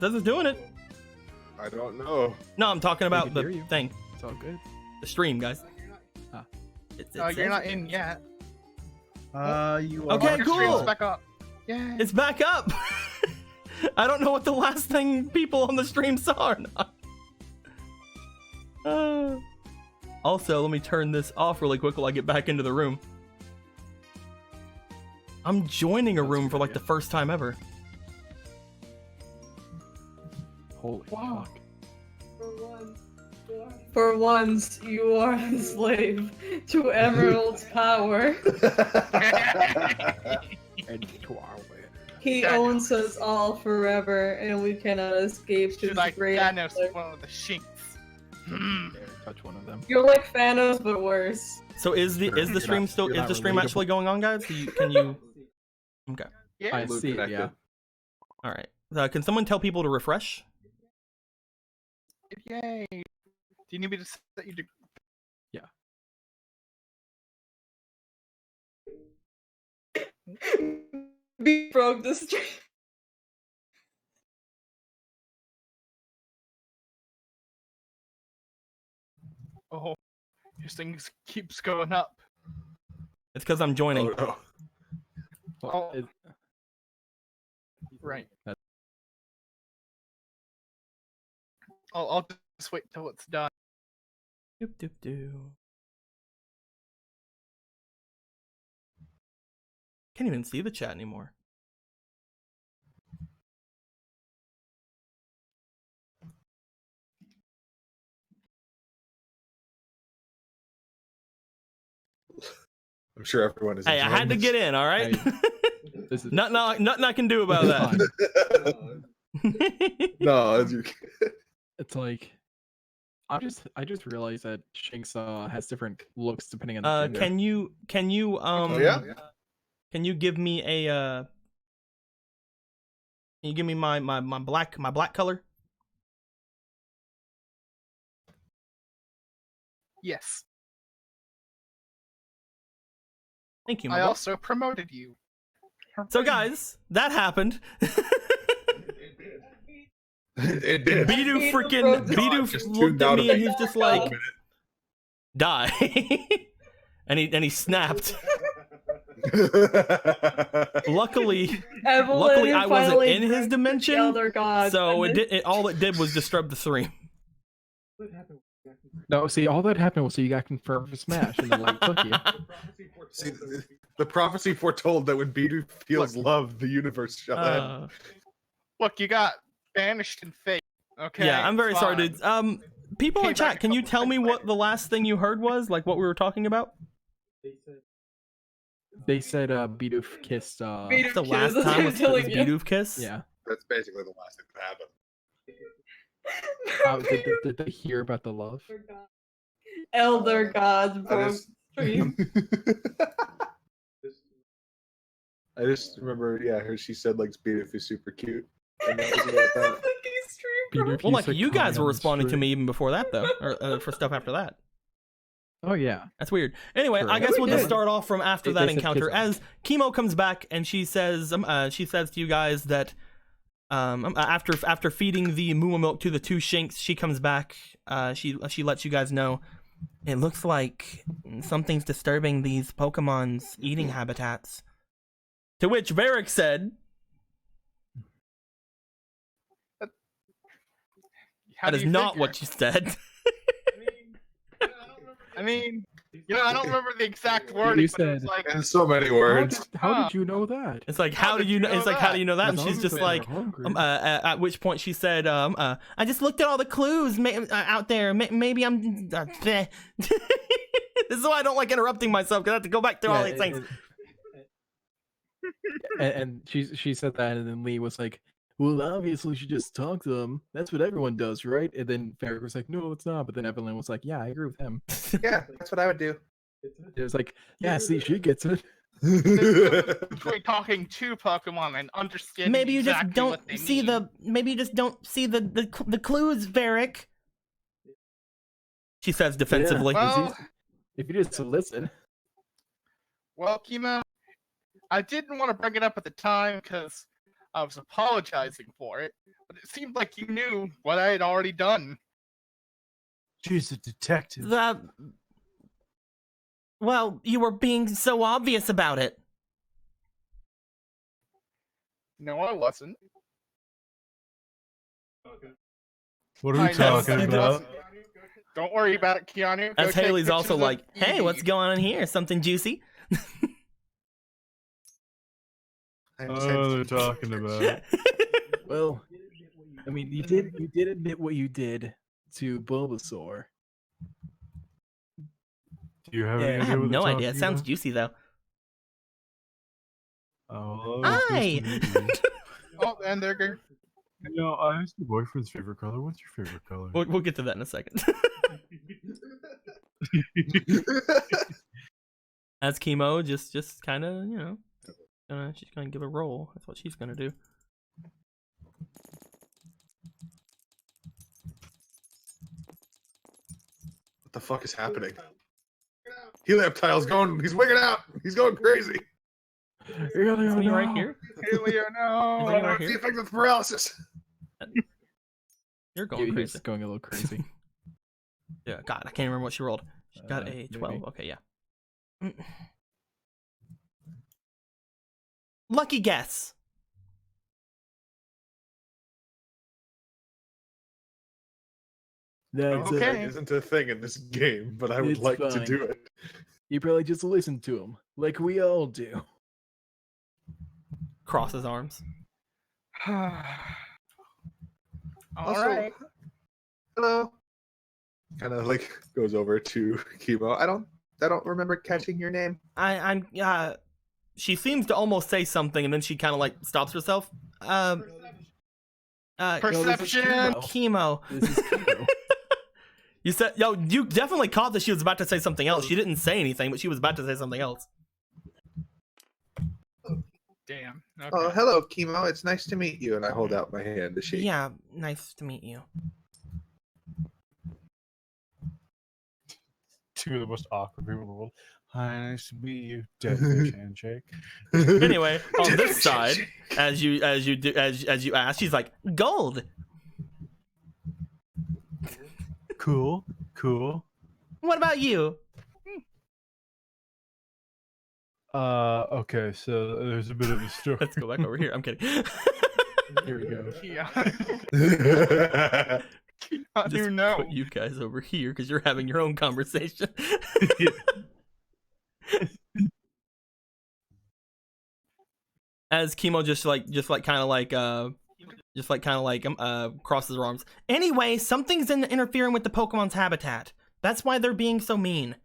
Says it's doing it. I don't know. No, I'm talking about can the hear you. thing. It's all good. The stream, guys. Ah. You're not in yet. You are. Okay, Your cool. stream's back up. Yeah. It's back up. I don't know what the last thing people on the stream saw or not. Also, let me turn this off really quick while I get back into the room. I'm joining a room for like the first time ever. Holy Wow. fuck. For once, you are the slave to Emerald's power. And to our way. He Thanos. owns us all forever, and we cannot escape She's his like great. Thanos, empire. one of the shinks. Touch one of them. You're like Thanos, but worse. So is the You're stream not- still you're is not the stream relatable. actually going on, guys? Can you? Okay. Yeah. I see it, connected. yeah. All right. Can someone tell people to refresh? Yay. Do you need me to set you to... We broke the stream. Oh, this thing keeps going up. It's because I'm joining. Oh, no. Oh. It- Right. that- I'll just wait till it's done. Doop doop doo. Can't even see the chat anymore. I'm sure everyone is. Hey, I had to get in. All right. This is nothing I can do about that. No, as you. It's like I just realized that Shinx has different looks depending on the gender. Can you Oh yeah. Can you give me a can you give me my black color? Yes. Thank you, I my boy. also promoted you. So guys, that happened. It did. Bidoof broke the- Bidoof Just looked tuned at out me of and it. he's just Oh. like, die. and he snapped. Luckily Evelyn I wasn't finally in his broke the dimension, Elder God. so and all it did was disturb the stream. No, see, all that happened was you got confirmed for Smash, and then like took you. See, the prophecy foretold that when Bidoof feels love, the universe shall end. Look, you got banished and fate. Okay. Yeah, I'm very sorry, fine. dudes. People in Came back chat, a can you couple tell me times what later. the last thing you heard was? Like what we were talking about? They said Bidoof kissed Bidoof The last kisses, time I'm was telling you. Bidoof kiss? yeah. That's basically the last thing that happened. Did they hear about the love? Elder gods I broke just, stream. I just remember, yeah, she said like Bidoof is super cute. And that was about that. Fucking stream broke. Bidoof Well, used like to you comment guys were on the responding to stream. me even before that, though, or for stuff after that. Oh yeah. That's weird. Anyway, Sure. I guess Yeah, we'll we just did. start off from after They that said encounter. kiss. As Chemo comes back and she says to you guys that after feeding the Moo milk to the two Shinks, she comes back. She lets you guys know it looks like something's disturbing these Pokemon's eating habitats. To which Varric said, How "That do is you not figure? what you said." I mean, I don't remember the exact wording, but it was said- like, In so many words. How did you know that? It's like, How how do did you you know? know It's like, how that? do you know that? And As she's long just as they're like, hungry. at which point she said, I just looked at all the clues out there. Maybe I'm. This is why I don't like interrupting myself because I have to go back through all these things. And she said that, and then Lee was like, "Well, obviously she just talked to them. That's what everyone does, right?" And then Ferric was like, "No, it's not." But then Evelyn was like, "Yeah, I agree with him." Yeah, that's what I would do. It was like, "Yeah, see, she gets it." between talking to Pokemon and understanding Maybe you exactly just don't what they see mean. the. Maybe you just don't see the clues, Varric. She says defensively. Well- If you just listen, Well, Chemo, I didn't want to bring it up at the time because I was apologizing for it, but it seemed like you knew what I had already done. She's a detective. Well, you were being so obvious about it. No, I wasn't. What are I we know talking I about? wasn't. Don't worry about it, Keanu. Go As take Haley's also pictures of like, hey, Evie." what's going on here? Something juicy? Oh, they're talking about. Well, I mean, you did admit what you did to Bulbasaur. Do you have Yeah. any I idea have what they're no idea. talking It sounds about? juicy though. Oh, Hi. it's nice to meet you. Oh, and they're good. You know, I asked your boyfriend's favorite color. What's your favorite color? We'll get to that in a second. As Chemo, just kind of, you know, she's gonna give a roll. That's what she's gonna do. What the fuck is happening? Helioptile's going. He's wigging out. He's going crazy. You're gonna Is go he right now. here? Helio, no. Is he right What's the here? effect of paralysis? You're Yeah, going he's crazy. going a little crazy. Yeah, God, I can't remember what she rolled. She got a Maybe. 12. Okay, yeah. Lucky guess. That's Okay. It isn't a thing in this game, but I would It's like to fine. do it. You probably just listen to him, like we all do. Cross his arms. All Also, right. hello. Kind of like goes over to Chemo. I don't remember catching your name. I'm she seems to almost say something and then she kind of like stops herself. Perception. Chemo. This is Kimo. You said, you definitely caught that she was about to say something else. She didn't say anything, but she was about to say something else. Damn. Oh, Okay. hello, Chemo. It's nice to meet you. And I hold out my hand to shake. Yeah, nice to meet you. Two of the most awkward people in the world. Hi, nice to meet you. Dead fish handshake. Anyway, on this side, as you ask, she's like, gold. Cool. What about you? Okay, so there's a bit of a story. Let's go back over here. I'm kidding. Here we go. Keanu. Just Keanu, no. put you guys over here because you're having your own conversation. As Chemo just crosses her arms. Anyway, something's interfering with the Pokemon's habitat. That's why they're being so mean.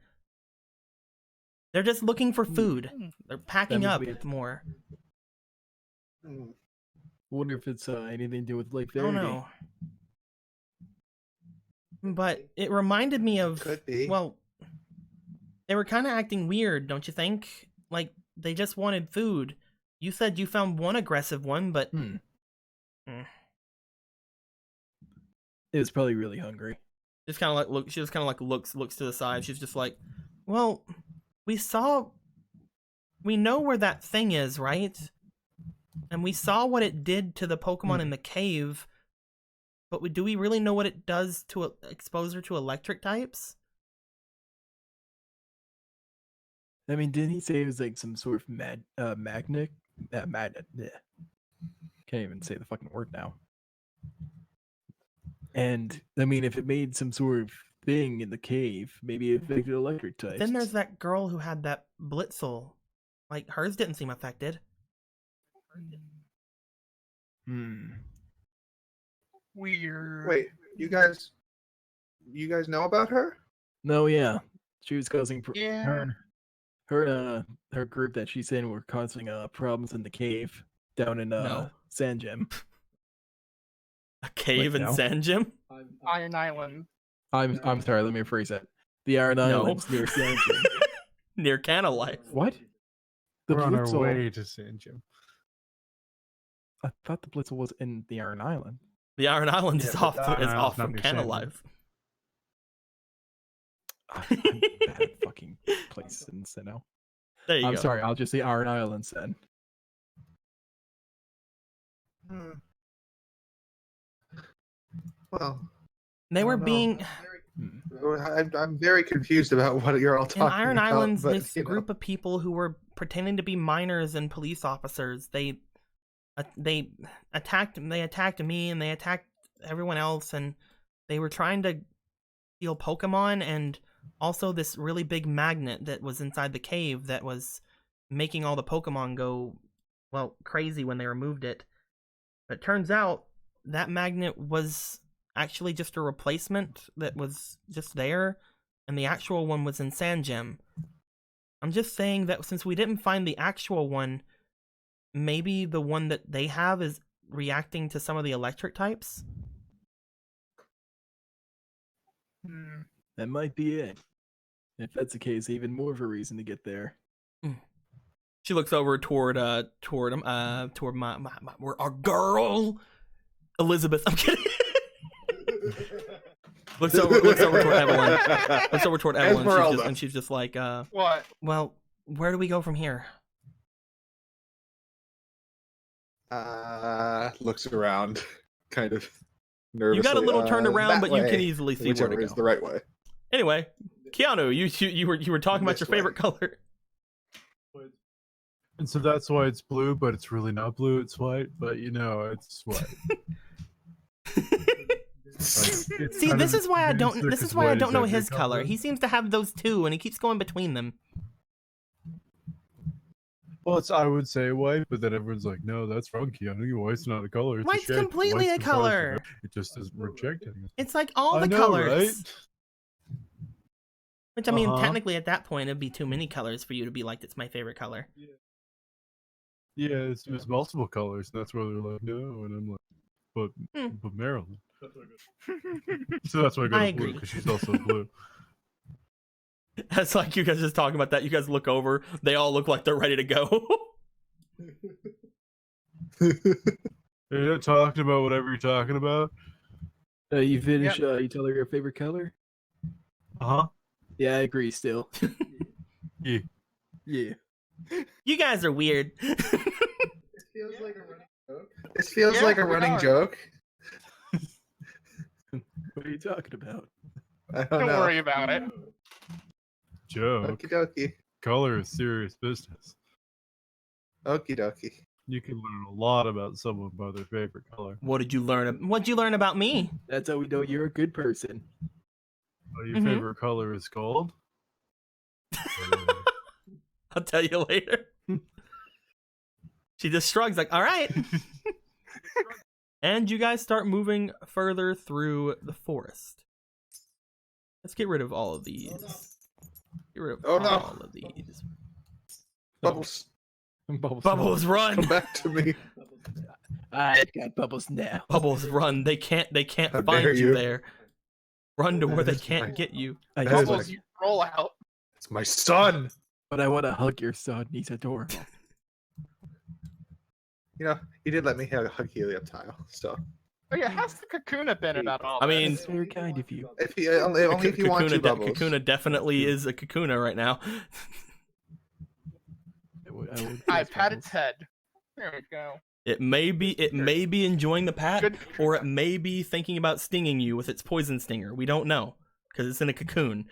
They're just looking for food. They're packing That up must be more. Wonder if it's anything to do with Lake I don't Faraday. know. But it reminded me of, Could be. well, they were kind of acting weird, don't you think? Like, they just wanted food. You said you found one aggressive one, but It was probably really hungry. just kind of like look. She just kind of like looks to the side. She's just like, well, we know where that thing is, right? And we saw what it did to the Pokemon in the cave. But do we really know what it does to exposure to electric types? I mean, didn't he say it was like some sort of magnet? Magnet. Yeah. Can't even say the fucking word now. And I mean, if it made some sort of thing in the cave, maybe it affected electric types. Then there's that girl who had that Blitzel. Like, hers didn't seem affected. Weird. Wait, you guys know about her? No, yeah, she was causing Yeah. her group that she's in were causing problems in the cave down in No. Sand Gem. A cave Wait, in no. Sand Gem? Iron Island. I'm sorry, let me rephrase that. The Iron No. Islands near Sand Gem. Near Canalife. What? The We're on our Blitzel- way to San Jim. I thought the Blitzel was in the Iron Island. The Iron Island is Yeah, off, but the is Iron off Island's from not near Sand Gem. Canalife. I'm bad at fucking places, you know. There you I'm go. sorry, I'll just say Iron Islands then. Hmm. Well, They I were don't know. being I'm very confused about what you're all in talking Iron about. Islands. But, This you know. group of people who were pretending to be miners and police officers. They attacked me and they attacked everyone else, and they were trying to steal Pokemon and also this really big magnet that was inside the cave that was making all the Pokemon go, well, crazy when they removed it. But it turns out that magnet was actually just a replacement that was just there, and the actual one was in Sand Gem. I'm just saying that since we didn't find the actual one, maybe the one that they have is reacting to some of the electric types. That might be it. If that's the case, even more of a reason to get there. She looks over toward our girl, Elizabeth. I'm kidding. looks over toward Evelyn. Looks over toward Evelyn. Esmeralda. She's just like, What? well, where do we go from here? Looks around, kind of nervously. You got a little turned around, that but you way, can easily see where whichever to is go. the right way. Anyway, Keanu, you were talking about This your favorite color. And so that's why it's blue, but it's really not blue. It's white, but you know, it's white. See, this is why I don't know his color. He seems to have those two, and he keeps going between them. Well, I would say white, but then everyone's like, "No, that's wrong, Keanu. White's not a color. It's White's a shade. completely White's a composed of color. it. It just isn't rejecting it." It's like all I the know, colors. right? Which, I mean, Uh-huh. technically at that point, it'd be too many colors for you to be like, it's my favorite color. Yeah, it's multiple colors. And that's why they're like, "No," and I'm like, "But Marilyn." So that's why I go I to blue agree. because she's also blue. That's like you guys just talking about that. You guys look over. They all look like they're ready to go. You're not talking about whatever you're talking about. You finish, you tell her your favorite color? Uh-huh. Yeah, I agree still. Yeah. Yeah. You guys are weird. This feels Yeah, like a we running are. joke. What are you talking about? I don't Don't know. worry about it. Joke. Okie dokie. Color is serious business. Okie dokie. You can learn a lot about someone by their favorite color. What'd you learn about me? That's how we know you're a good person. Your Mhm. favorite color is gold? I'll tell you later. She just shrugs like, all right. And you guys start moving further through the forest. Let's get rid of all of these. Get rid of Oh, no. all of these. Bubbles, Bubbles, run! come back to me. I've got bubbles now. Bubbles, run! They can't How find dare you you. there. Run to where they That is can't my- get you. I That just is want, Bubbles, you roll out. It's my son. but I want to hug your son. He's adorable. You know, he did let me hug Helioptile. So Oh yeah, how's the Kakuna been about all I this? mean, That's very kind of you. if you only if you want to, Bubbles. Kakuna definitely is a Kakuna right now. I pat its head. There we go. It may be enjoying the pat, Good. or it may be thinking about stinging you with its poison stinger. We don't know because it's in a cocoon.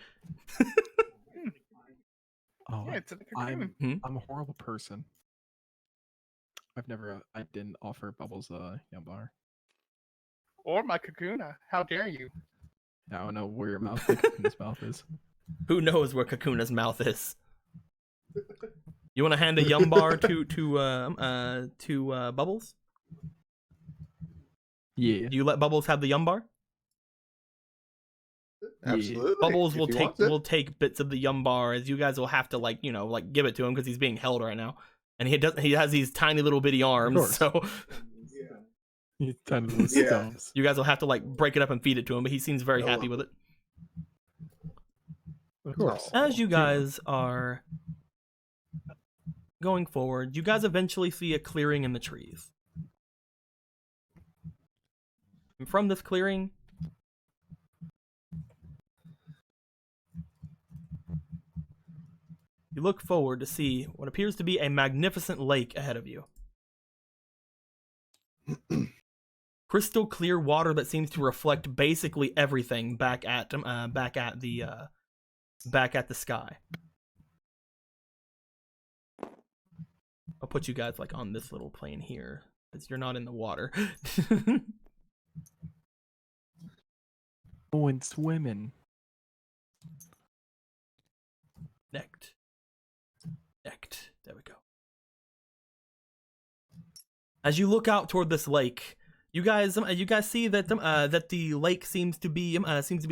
Oh, Yeah, it's in the Kakuna. I'm a horrible person. I've never, I didn't offer Bubbles a Yumbar. Or my Kakuna. How dare you? I don't know where your mouth, his mouth is. Who knows where Kakuna's mouth is? You want to hand a Yumbar to Bubbles? Yeah. Do you let Bubbles have the Yumbar? Absolutely. Bubbles if will he take wants it. will take bits of the Yumbar, as you guys will have to like give it to him because he's being held right now, and he has these tiny little bitty arms, course. so He's tiny little Yeah. stumps. you guys will have to like break it up and feed it to him. But he seems very I happy love with it. Of course. As you guys are going forward, you guys eventually see a clearing in the trees. And from this clearing, you look forward to see what appears to be a magnificent lake ahead of you. crystal clear water that seems to reflect basically everything back at the sky. I'll put you guys like on this little plane here because you're not in the water. Going swimming. Necked. There we go. As you look out toward this lake, you guys see that that the lake seems to be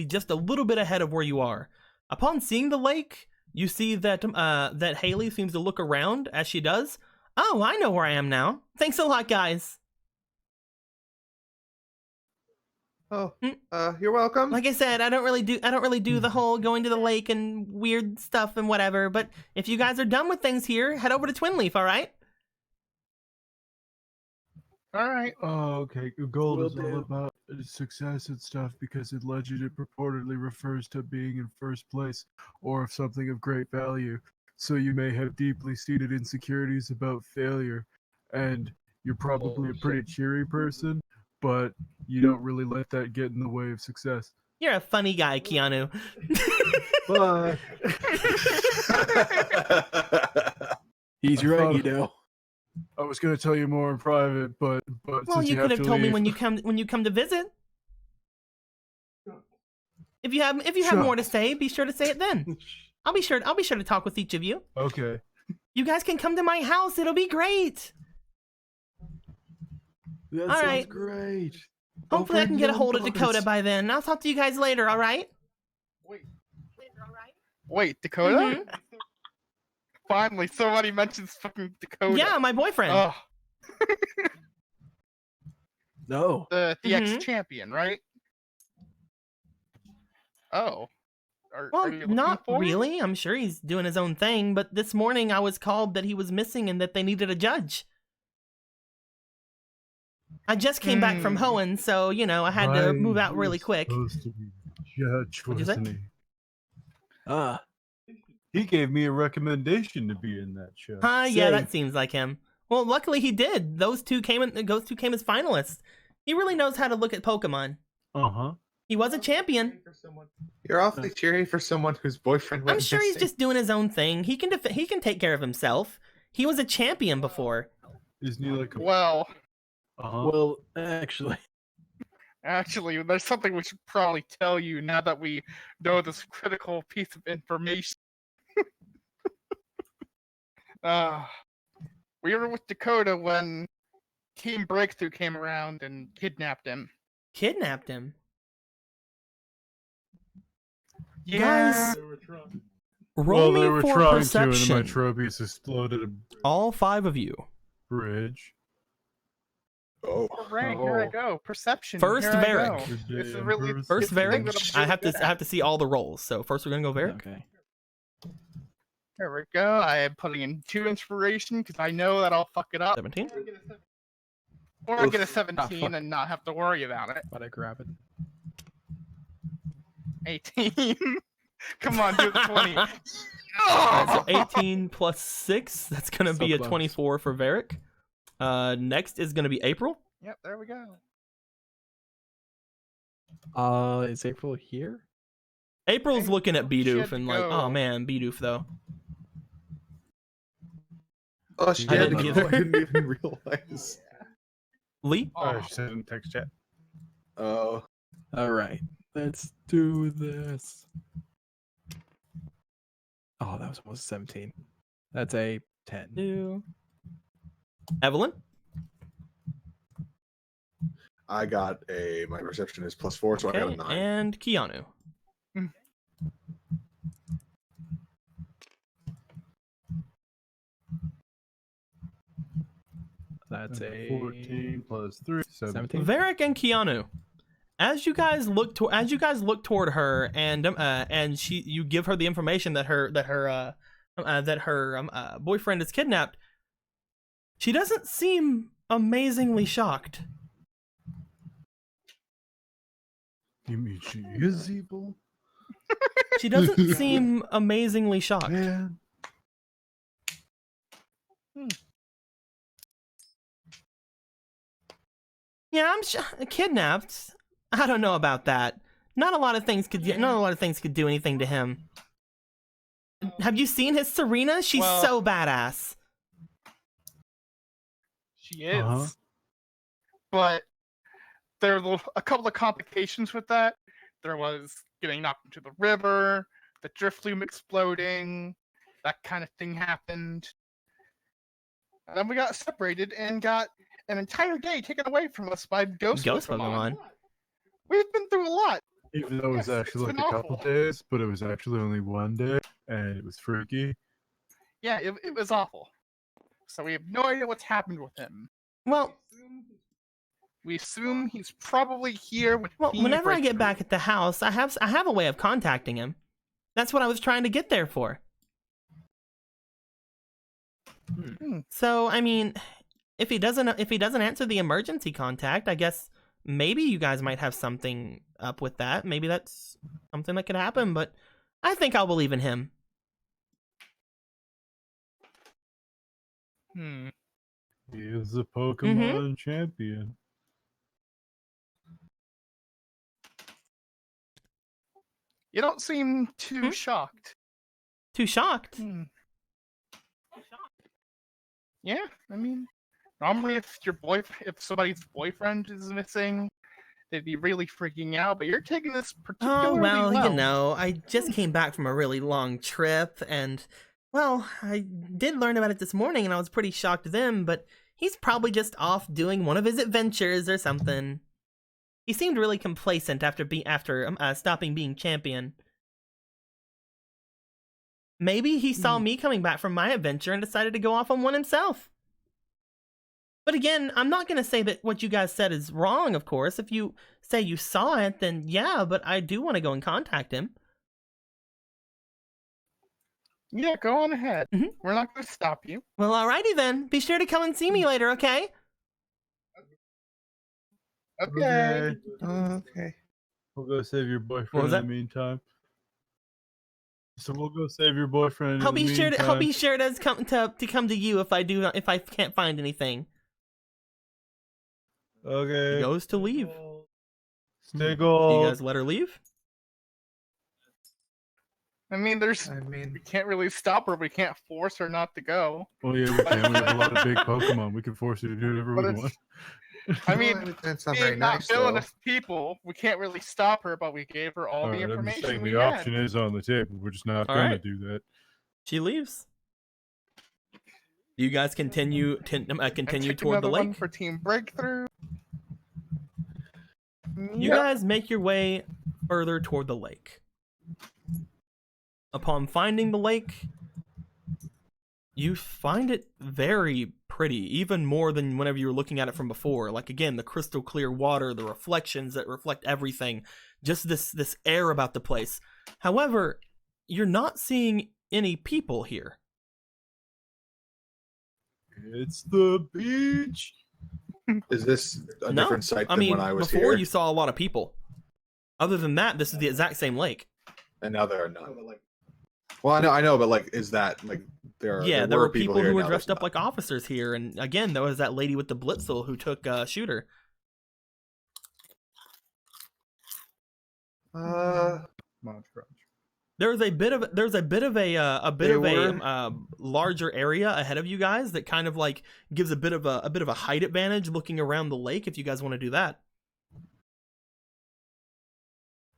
just a little bit ahead of where you are. Upon seeing the lake, you see that that Haley seems to look around as she does. Oh, I know where I am now. Thanks a lot, guys. Oh, you're welcome. Like I said, I don't really do the whole going to the lake and weird stuff and whatever. But if you guys are done with things here, head over to Twinleaf. All right? All right. Oh, okay. Gold Will is all do. about success and stuff because in legend it purportedly refers to being in first place or of something of great value. So you may have deeply seated insecurities about failure, and you're probably a pretty cheery person, but you don't really let that get in the way of success. You're a funny guy, Keanu. But He's I right, thought- you know. I was going to tell you more in private, but Well, since you you could have have to told me leave, when you come to visit. If you have Sure. more to say, be sure to say it then. I'll be sure to talk with each of you. Okay. You guys can come to my house. It'll be great. That All sounds right. great. Hopefully I can get a hold of Young Dakota bucks. by then. I'll talk to you guys later, all right? Wait, Dakota? Mhm. Finally, somebody mentions fucking Dakota. Yeah, my boyfriend. Oh, No. the Mhm. ex-champion, right? Oh. Are Well, you looking not for him? really. I'm sure he's doing his own thing, but this morning I was called that he was missing and that they needed a judge. I just came back from Hmm. Hoenn, so, you know, I had to Right, move out he really was quick. Supposed to be judge, What'd you say? wasn't he? Ah. He gave me a recommendation to be in that show. Yeah, that Same. seems like him. Well, luckily he did. Those two came as finalists. He really knows how to look at Pokemon. Uh-huh. He was a champion. You're awfully cheery for someone whose boyfriend went I'm sure he's missing. just doing his own thing. He can he can take care of himself. He was a champion before. Isn't he like a... Well, Uh-huh. Well, actually, actually, there's something we should probably tell you now that we know this critical piece of information. We were with Dakota when Team Breakthrough came around and kidnapped him. Kidnapped him. Yeah. Guys, roll Well, they me were for trying perception. to, and my Tropius exploded a All 5 of you. bridge. Oh, Alright, here I go. Perception. First, here I Varric. go. The This is damn really person. First, It's the thing Varric. that I'm I have good to I have to see all the rolls. So first, we're gonna go Varric. okay. There we go. I am putting in 2 inspiration because I know that I'll fuck it up. 17. Or I get a Oof. 17 fuck. and not have to worry about it. But I grab it. 18. Come on, do the 20. Alright, so 18 plus 6. That's gonna So be a close. 24 for Varric. Next is gonna be April. Yep, there we go. Is April here? April's looking at She had Bidoof to and like, go. oh man, Bidoof though. oh, she I had to didn't go. I either. didn't even realize. Lee. Oh, she said in text chat. Oh, All right. Let's do this. Oh, that was almost 17. That's a 10. 2. Evelyn. I got my perception is +4, so I got Okay, a 9. and Keanu. That's a 14 plus 3, 17. Varric and Keanu. As you guys look toward her, and you give her the information that her boyfriend is kidnapped. She doesn't seem amazingly shocked. You mean she is evil? She doesn't seem amazingly shocked. Man. Yeah, kidnapped. I don't know about that. Not a lot of things could do anything to him. Have you seen his Serena? She's Well- so badass. She is. Uh-huh. But there were a couple of complications with that. There was getting knocked into the river, the drift flume exploding, that kind of thing happened. And then we got separated and got an entire day taken away from us by Ghost Pokemon. We've been through a lot. Even though it was Yes, actually it's like a been couple awful. days, but it was actually only one day, and it was freaky. Yeah, it was awful. So we have no idea what's happened with him. Well, We assume he's probably here with Team whenever I get Breakthrough. back at the house, I have a way of contacting him. That's what I was trying to get there for. So, I mean, if he doesn't answer the emergency contact, I guess maybe you guys might have something up with that. Maybe that's something that could happen, but I think I'll believe in him. Hmm. He is the Pokemon champion. You don't seem too shocked. Too shocked. Hmm. Yeah, I mean, normally if if somebody's boyfriend is missing, they'd be really freaking out. But you're taking this particularly Oh, well, well. you know, I just came back from a really long trip, and, well, I did learn about it this morning, and I was pretty shocked then, but he's probably just off doing one of his adventures or something. He seemed really complacent after stopping being champion. Maybe he saw me coming back from my adventure and decided to go off on one himself. But again, I'm not going to say that what you guys said is wrong, of course. If you say you saw it, then yeah, but I do want to go and contact him. Yeah, go on ahead. Mhm. We're not going to stop you. Well, alrighty then. Be sure to come and see me later, okay? Okay. Okay. We'll go save your boyfriend was in that? the meantime. So we'll go save your boyfriend. I'll in the be sure to meantime. come to you if I can't find anything. He Okay. goes to leave. Stay Do you gold. guys let her leave? I mean, we can't really stop her. We can't force her not to go. Oh yeah, we can. We have a lot of big Pokemon. We can force you to do whatever But we it's- want. I mean, that's not being very not nice, though. villainous people, we can't really stop her, but we gave her all the Alright, I'm just information saying we the had. option is on the table. We're just not All gonna right. do that. She leaves. You guys continue And continue took toward the another one lake. for Team Breakthrough. You Yep. guys make your way further toward the lake. Upon finding the lake, you find it very pretty, even more than whenever you were looking at it from before. Like, again, the crystal clear water, the reflections that reflect everything, just this air about the place. However, you're not seeing any people here. It's the beach. Is this a No, different site I than mean, when I was before here? you saw a lot of people. Other than that, this is the exact same lake. And now there are none. Well, I know, but like, is that like Yeah, there were people here, who were now dressed there's up like officers here, and again, there was that lady with the Blitzel who took Shooter. not. Munch Crunch. There's a bit of They were- larger area ahead of you guys that kind of like gives a bit of a height advantage looking around the lake if you guys want to do that.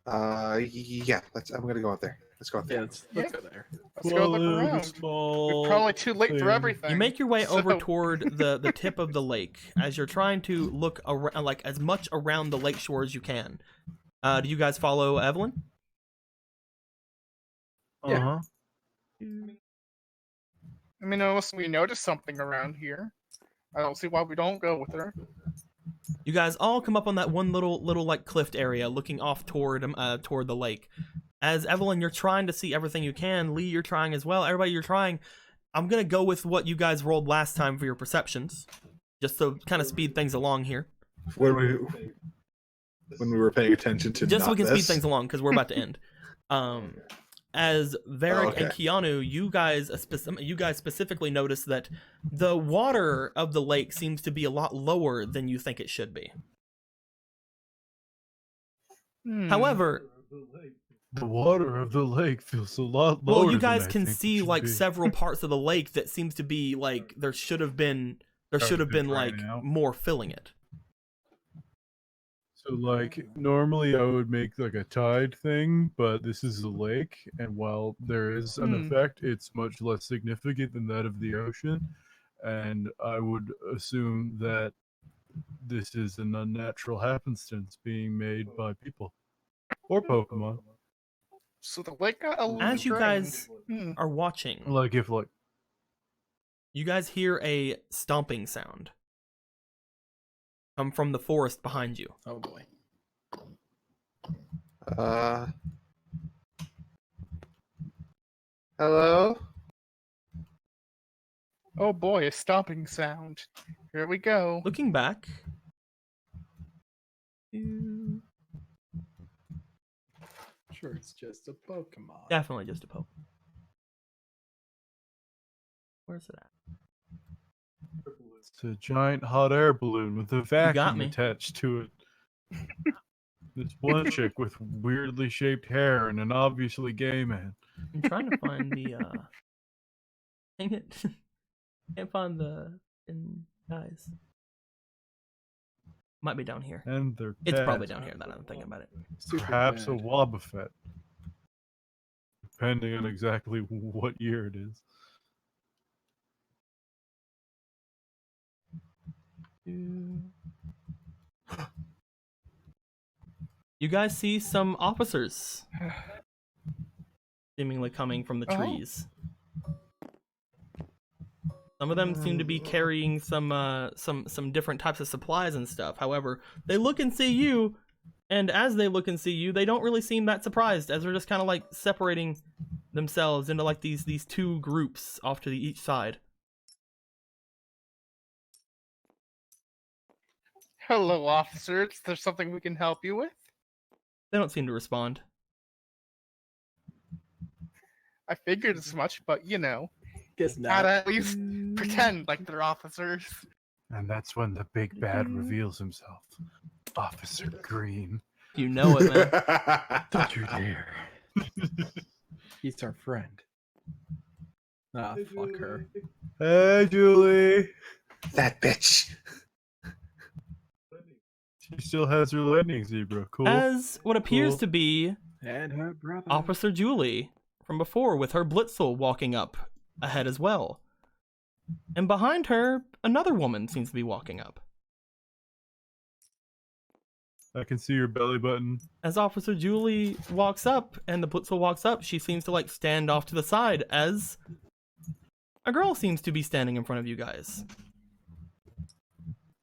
Yeah. I'm gonna go out there. Let's go out Yeah, there. let's go there. Let's go look Follow the around. small We're probably too late for thing. everything. You make your way over So- toward the tip of the lake as you're trying to look around, like as much around the lake shore as you can. Do you guys follow Evelyn? Uh-huh. I mean, unless we notice something around here, I don't see why we don't go with her. You guys all come up on that one little like cliffed area, looking off toward the lake. As Evelyn, you're trying to see everything you can. Lee, you're trying as well. Everybody, you're trying. I'm gonna go with what you guys rolled last time for your perceptions, just to kind of speed things along here. When we were paying attention to Just so we not can speed this. things along because we're about to end. As Varric okay. and Keanu, you guys specifically notice that the water of the lake seems to be a lot lower than you think it should be. However, The water of the lake feels a lot lower. well, you guys than I can think it see should like be. several parts of the lake that seems to be like there should have been like draining out. more filling it. So like normally I would make like a tide thing, but this is a lake, and while there is an effect, it's much less significant than that of the ocean. And I would assume that this is an unnatural happenstance being made by people or Pokemon. So the lake got a little As you drained. guys are watching, Like if like you guys hear a stomping sound come from the forest behind you. Oh boy. Hello? Oh boy, a stomping sound. Here we go. Looking back, you- Sure, it's just a Pokemon. definitely just a poke. Where's it at? it's a giant hot air balloon with a got vacuum me. attached to it. This one chick with weirdly shaped hair and an obviously gay man. I'm trying to find the dang it. Can't find the guys. Might be down here. And their It's cat. probably down here now that I'm thinking about it. Super Perhaps a bad. Wobbuffet. Depending on exactly what year it is. You guys see some officers seemingly coming from the Oh. trees. Some of them seem to be carrying some different types of supplies and stuff. However, they look and see you, and as they look and see you, they don't really seem that surprised, as they're just kind of like separating themselves into like these two groups off to each side. Hello, officer. Is there something we can help you with? They don't seem to respond. I figured as much, but you know, Guess gotta not. at least pretend like they're officers. And that's when the big bad reveals himself. Officer Green. You know it, man. Don't you dare. He's our friend. Ah, fuck her. Hey, Julie. That bitch. She still has her lightning zebra. Cool. As what appears Cool. to be And her brother. Officer Julie from before, with her Blitzel walking up ahead as well. And behind her, another woman seems to be walking up. I can see your belly button. As Officer Julie walks up and the Blitzel walks up, she seems to like stand off to the side as a girl seems to be standing in front of you guys.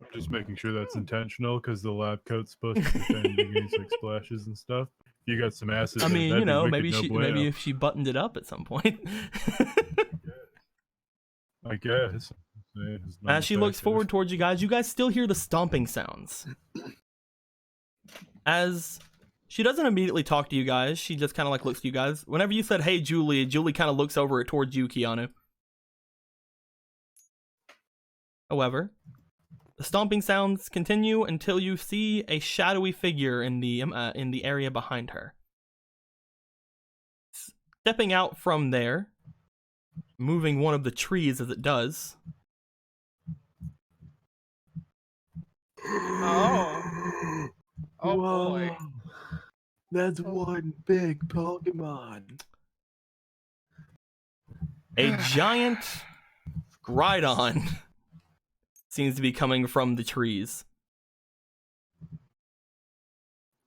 I'm just making sure that's intentional because the lab coat's supposed to defend against like splashes and stuff. You got some acid. I there, mean, that'd you be know, wicked maybe no she bueno. maybe if she buttoned it up at some point. I guess. It's not As she looks effective. forward towards you guys still hear the stomping sounds. As she doesn't immediately talk to you guys, she just kind of like looks at you guys. Whenever you said, "Hey, Julie," Julie kind of looks over towards you, Keanu. However, the stomping sounds continue until you see a shadowy figure in the area behind her. Stepping out from there, moving one of the trees as it does. Oh. Oh boy. Whoa. That's one big Pokemon. A giant Groudon seems to be coming from the trees.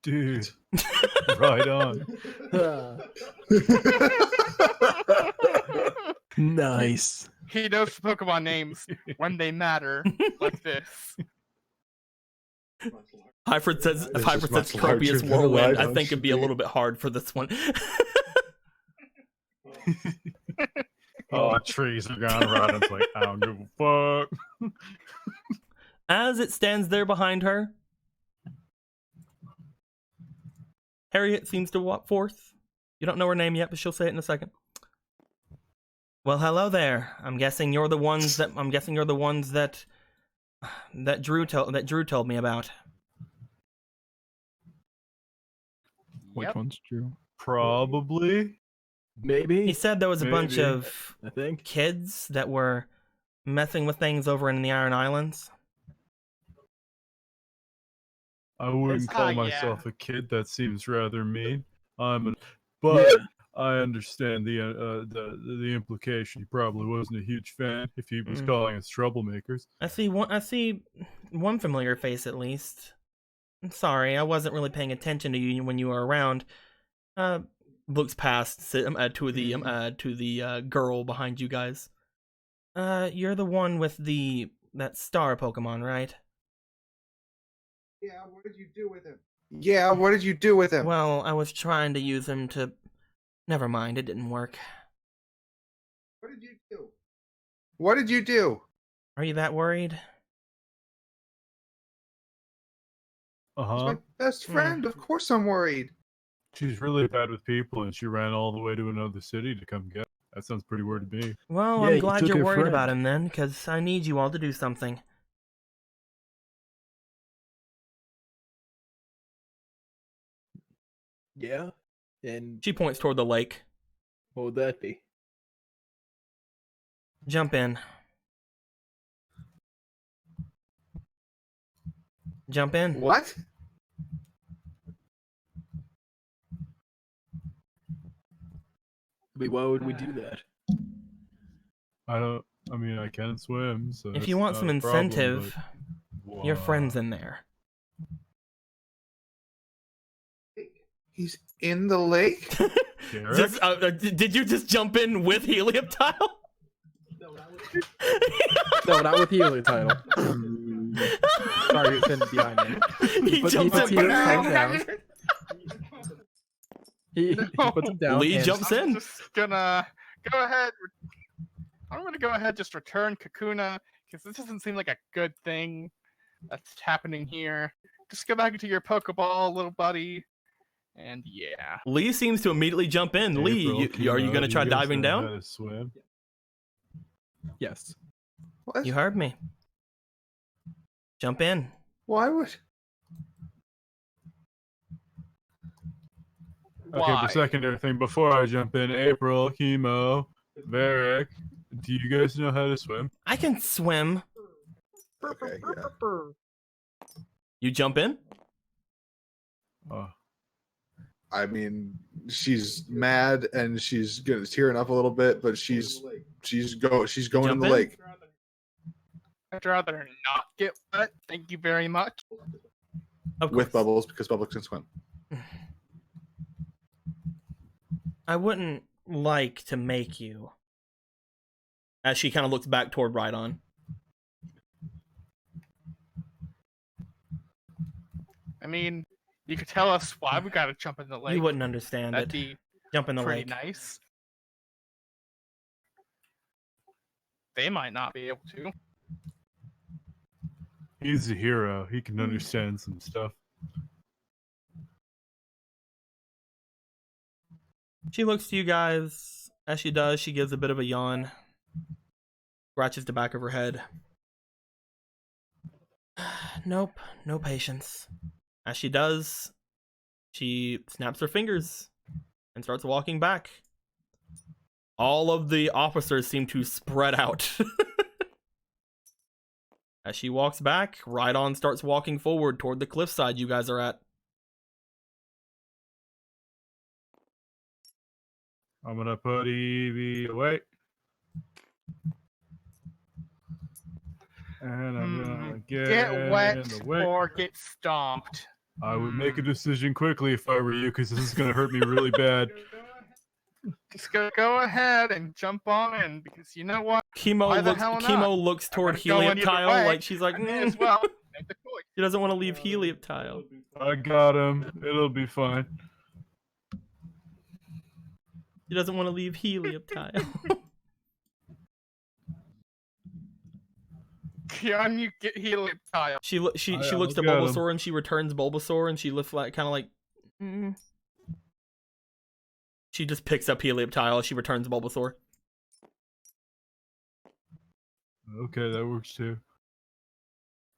Dude. Right on. Nice. He knows Pokemon names when they matter, like this. Hyford says, if It's Hyford just says much larger Tropius than a Whirlwind, I Rhydon think should it'd be a be. little bit hard for this one. Oh, trees are gone right. It's like, I don't give a fuck. As it stands there behind her, Harriet seems to walk forth. You don't know her name yet, but she'll say it in a second. Well, hello there. I'm guessing you're the ones that Drew told me about. Which Yep. one's true? Probably. Maybe. He said there was a bunch Maybe. of I think. kids that were messing with things over in the Iron Islands. I wouldn't Ah, call yeah. myself a kid. That seems rather mean. But Yeah. I understand the implication. He probably wasn't a huge fan if he was Mm. calling us troublemakers. I see one familiar face at least. I'm sorry, I wasn't really paying attention to you when you were around. Looks past to the girl behind you guys. You're the one with that star Pokemon, right? Yeah, what did you do with him? Yeah, what did you do with him? Well, I was trying to use him to. Never mind, it didn't work. What did you do? What did you do? Are you that worried? He's Uh-huh. my best friend. Of course I'm worried. She's really bad with people, and she ran all the way to another city to come get. That sounds pretty weird to me. Well, Yeah, I'm you glad took you're her worried friend. about him then, because I need you all to do something. Yeah. And She points toward the lake. what would that be? Jump in. Jump in. What? I mean, why would we do that? I mean, I can swim, so If that's you want not some a problem, incentive, but- your friend's in there. He's in the lake? Derek? Did you just jump in with Helioptile? No, not with the earlier title. Sorry, it's been behind me. He But jumps puts in. Helioptile down. He puts him down. Lee and- jumps I'm in. just gonna go ahead. I'm gonna go ahead just return Kakuna because this doesn't seem like a good thing that's happening here. Just go back into your Pokeball, little buddy, and yeah. Lee seems to immediately jump in. April, Lee, are you Kimo, going to do try you guys diving know down? how to swim? Yes. What? You heard me. Jump in. Why would? Okay, Why? the secondary thing before I jump in, April, Chemo, Varric, do you guys know how to swim? I can swim. Okay, yeah. You jump in? Oh, I mean, she's mad and she's gonna tearing up a little bit, but she's going in jump the in? lake. I'd rather not get wet. Thank you very much. Of With course. Bubbles because Bubbles can swim. I wouldn't like to make you. As she kind of looks back toward Rhydon. I mean, you could tell us why we gotta jump in the lake. You wouldn't understand That'd it. be Jump in the pretty lake. nice. They might not be able to. he's a hero. He can understand some stuff. She looks to you guys. As she does, she gives a bit of a yawn. Scratches the back of her head. Nope, no patience. As she does, she snaps her fingers and starts walking back. All of the officers seem to spread out. As she walks back, Rhydon starts walking forward toward the cliffside you guys are at. I'm gonna put Eevee away. And I'm gonna Get wet in the way. or get stomped. I would make a decision quickly if I were you, because this is gonna hurt me really bad. Just go ahead and jump on in because you know what? Why the hell not? Chemo looks toward I'm gonna go in either Helioptile way. like she's like, I may as well make the choice. she doesn't want to leave Helioptile. I got him. It'll be fine. She doesn't want to leave Helioptile. Can you get Helioptile? she looks to I'll get him. Bulbasaur and she returns Bulbasaur and she looks like kind of like. She just picks up Helioptile. She returns Bulbasaur. Okay, that works too.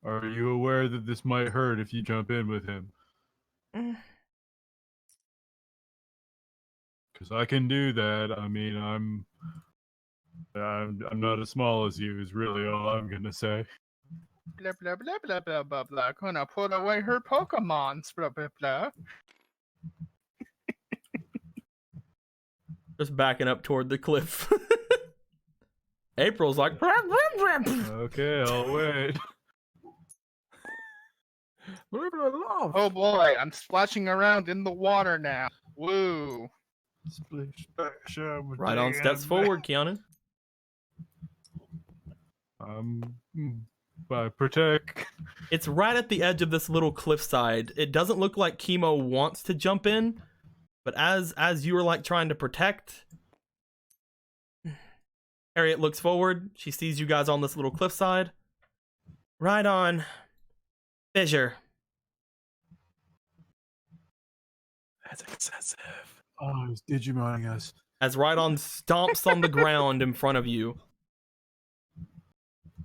Are you aware that this might hurt if you jump in with him? Because I can do that. I mean, I'm not as small as you. Is really all I'm gonna say. Blah blah blah blah blah blah blah. Gonna put away her Pokemons. Blah blah blah. Just backing up toward the cliff. April's like, Okay, I'll wait. Oh boy, I'm splashing around in the water now. Woo. Splish splash, I'm right on steps damn. forward, Keanu. By protect. It's right at the edge of this little cliffside. It doesn't look like Chemo wants to jump in, but as you are like trying to protect, Harriet looks forward. She sees you guys on this little cliffside. Right on. Fissure. That's excessive. Oh, he's Digimoning us. As Rhydon stomps on the ground in front of you.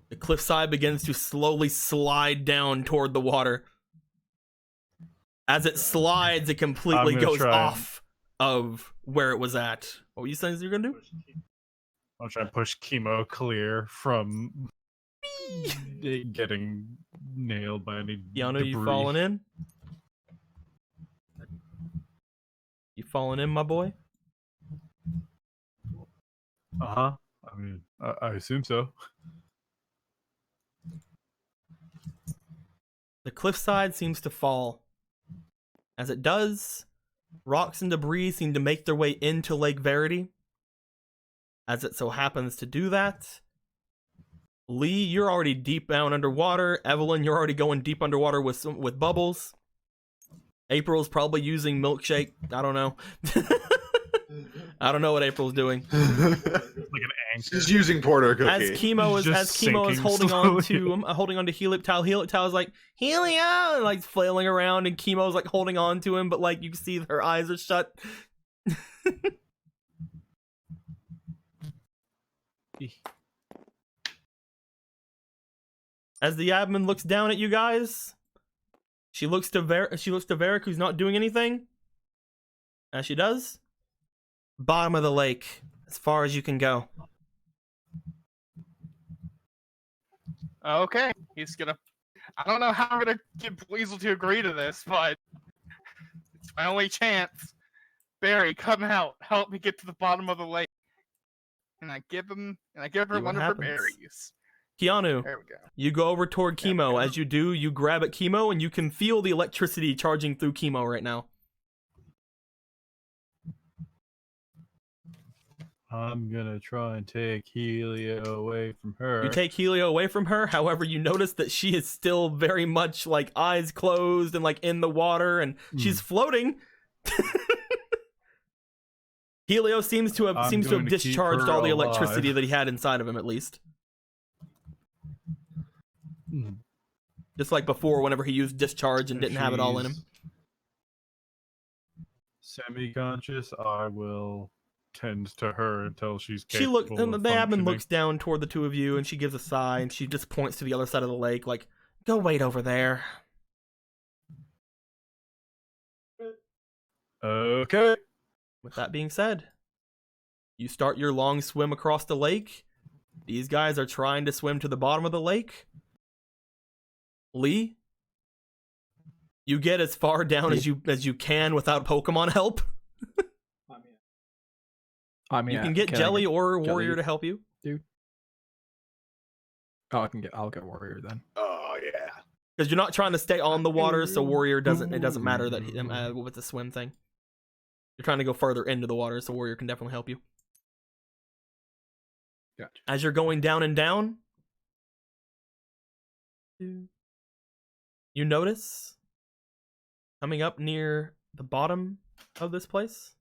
The cliffside begins to slowly slide down toward the water. As it slides, it completely I'm gonna goes try off of where it was at. What were you saying you're gonna do? I'll try and push Chemo clear from getting nailed by any Keanu, debris. you falling in? You falling in, my boy? Uh-huh. I mean, I assume so. The cliffside seems to fall. As it does, rocks and debris seem to make their way into Lake Verity. As it so happens to do that, Lee, you're already deep down underwater. Evelyn, you're already going deep underwater with Bubbles. April's probably using Milkshake. I don't know. I don't know what April's doing. Like an anchor. She's using Porter Cookie. As Chemo is holding on slowly. to holding on to Heliotal. Heliotal is like Helio, and, like flailing around, and Chemo's like holding on to him, but like you can see her eyes are shut. As the admin looks down at you guys, she looks to Varric, who's not doing anything. As she does, bottom of the lake, as far as you can go. Okay, he's gonna. I don't know how I'm gonna get Weasel to agree to this, but it's my only chance. Barry, come out, help me get to the bottom of the lake. And I give her See what one of her happens. berries. Keanu, There we go. you go over toward There we Chemo. go. As you do, you grab at Chemo, and you can feel the electricity charging through Chemo right now. I'm gonna try and take Helio away from her. You take Helio away from her, however, you notice that she is still very much like eyes closed and like in the water, and she's floating. Helio seems to have I'm going to keep discharged her all the alive. electricity that he had inside of him, at least. Hmm. Just like before, whenever he used discharge and didn't have it all in him. Semi-conscious, I will tend to her until she's She capable look, and the of admin functioning. looks down toward the two of you, and she gives a sigh, and she just points to the other side of the lake, like, "Go wait over there." Okay. With that being said, you start your long swim across the lake. These guys are trying to swim to the bottom of the lake. Lee, you get as far down as you can without Pokemon help. I mean, You can get Jelly or Warrior Jelly? to help you. Oh, I'll get Warrior then. Oh yeah. Because you're not trying to stay on the water, so Warrior doesn't. It doesn't matter that with the swim thing. You're trying to go further into the water, so Warrior can definitely help you. Gotcha. As you're going down and down, you notice coming up near the bottom of this place,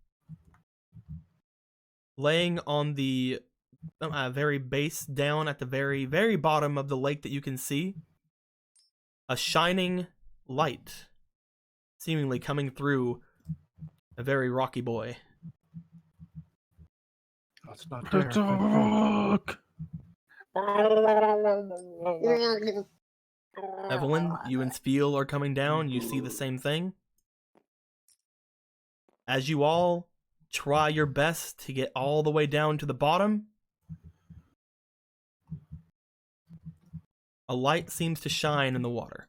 laying on the very base down at the very, very bottom of the lake that you can see, a shining light seemingly coming through a very rocky boy. That's not The there. dog! Evelyn, you and Spiel are coming down. You see the same thing. As you all try your best to get all the way down to the bottom, a light seems to shine in the water.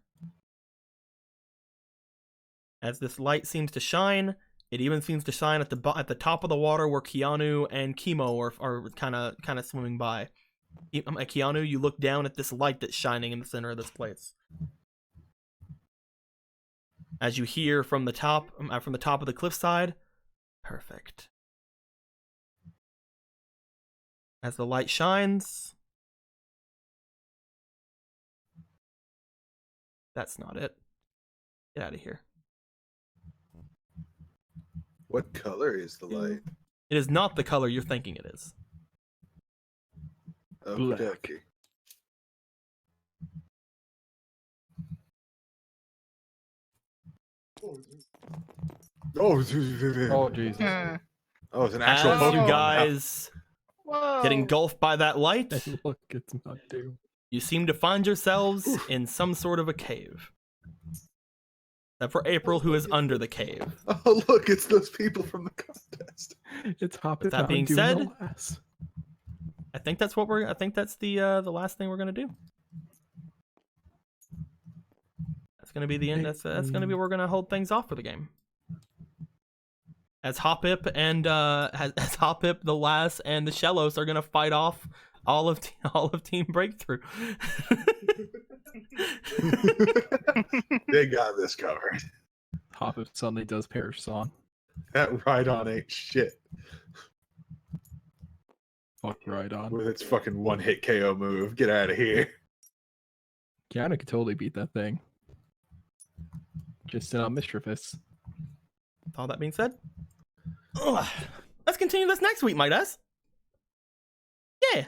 As this light seems to shine, it even seems to shine at the top of the water where Keanu and Chemo are kind of swimming by. Keanu, you look down at this light that's shining in the center of this place. As you hear from the top of the cliffside, perfect. As the light shines, that's not it. Get out of here. What color is the light? It is not the color you're thinking it is. Black. Okay. Oh, Oh, Jesus. Eh. oh, it's an actual As Pokemon. you guys Whoa. get engulfed by that light, And look, it's not due. you seem to find yourselves in some sort of a cave. Except for April, who is under the cave. Oh, look, it's those people from the contest. It's hopping. that being doing said, the last. I think that's the last thing we're gonna do. That's gonna be the end. That's gonna be where we're gonna hold things off for the game. As Hoppip and as Hoppip, the Lass, and the Shellos are gonna fight off all of Team Breakthrough. They got this covered. Hoppip suddenly does Perish Song. That Rhydon ain't shit Fuck right on. with its fucking one-hit KO move. Get out of here. Kiana could totally beat that thing. Just mischievous. All that being said, let's continue this next week, Mike Does. Yeah,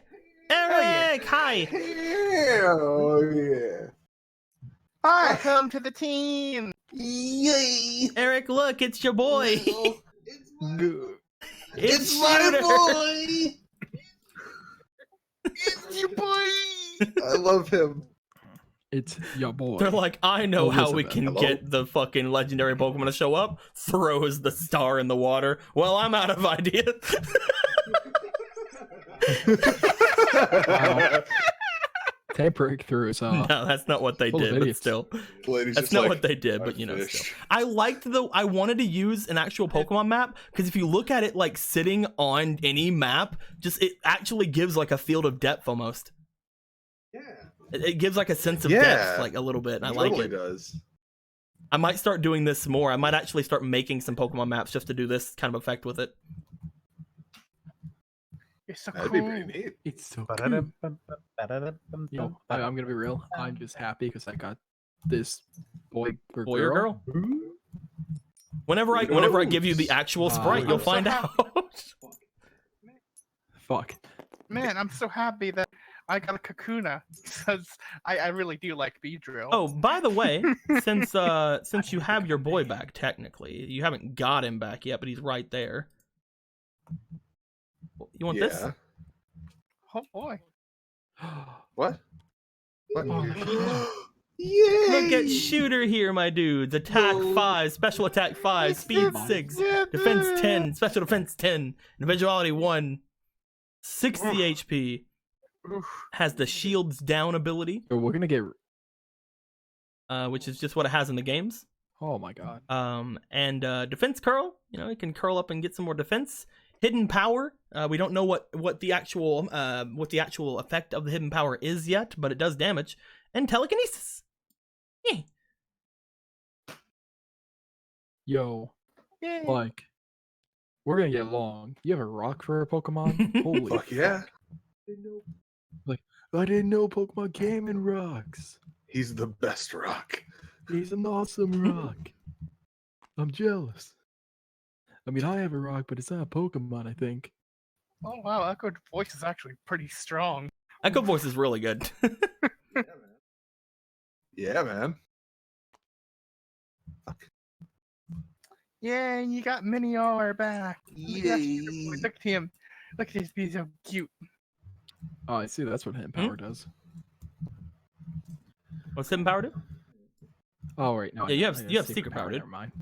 Eric, hi. Oh yeah. Welcome to the team. Yay! Eric, look, it's your boy. It's my Shooter. boy. It's your boy. I love him. It's your boy. They're like, I know how we Elizabeth. can Hello? get the fucking legendary Pokemon to show up. Throws the star in the water. Well, I'm out of ideas. Wow. Tank Breakthrough is No, that's not what they full of did, but idiots. still. Lady's That's just not like, what they did, but "I'm you know, finished." still. I wanted to use an actual Pokemon map, because if you look at it like sitting on any map, just it actually gives like a field of depth almost. Yeah. It gives like a sense of Yeah. depth, like a little bit, and I like Totally it. does. I might start doing this more. I might actually start making some Pokemon maps just to do this kind of effect with it. You're so That'd cool. be pretty neat. It's so cool. Yo, I'm gonna be real. I'm just happy because I got this boy or Boy or girl. girl? Whenever I give you the actual sprite, you'll I'm so find happy. out. Fuck. Man, I'm so happy that I got a Kakuna because I really do like Beedrill. Oh, by the way, since you have your boy back, technically, you haven't got him back yet, but he's right there. You want this? Yeah. Oh boy. What? What? Oh. Yay! Look at Shooter here, my dudes. Attack 5, special attack 5, speed 6, defense 10, special defense 10, individuality 1, 60 HP. Oof. Has the shields down ability, Yo, we're gonna get. which is just what it has in the games. Oh my god. And defense curl, it can curl up and get some more defense. Hidden power, we don't know what the actual effect of the hidden power is yet, but it does damage. And telekinesis. Yeah. Yo, Yay. like, we're gonna get along. You have a rock for a Pokemon? Holy Fuck yeah. I didn't know Pokemon came in rocks. He's the best rock. He's an awesome rock. I'm jealous. I mean, I have a rock, but it's not a Pokemon, I think. Oh wow, Echoed voice is actually pretty strong. Echo voice is really good. Yeah, man. Yeah, you got Minior back. Yay. Look at him. Look at his being so cute. Oh, I see. That's what Hidden Power does. What's hidden power do? Oh, right. No, Yeah, you I have got secret power, dude. Never mind.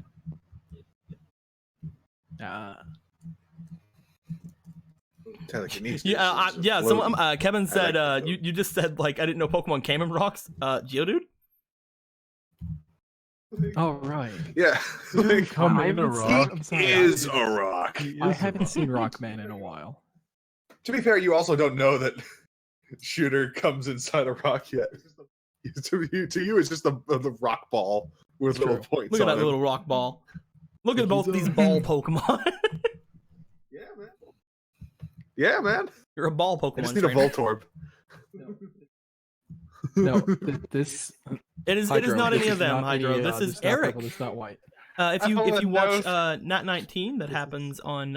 Telekinesis. Yeah, is yeah. floating. Kevin said, like you just said like I didn't know Pokemon came in rocks. Geodude. Oh right. Yeah, like, Come I in a haven't seen- rock. I'm sorry, is a rock. I haven't seen Rockman in a while. To be fair, you also don't know that Shooter comes inside a rock yet. To you, it's just the rock ball with little points. Look at on that it. little rock ball. Look at He's both these on- ball Pokemon. Yeah, man. Yeah, man. You're a ball Pokemon. I just need a trainer. Voltorb. No, this It is Hydro, not this any is of them, not any, Hydro. This is not Eric. purple, it's not white. If you Evelyn watch knows. Nat 19, that happens on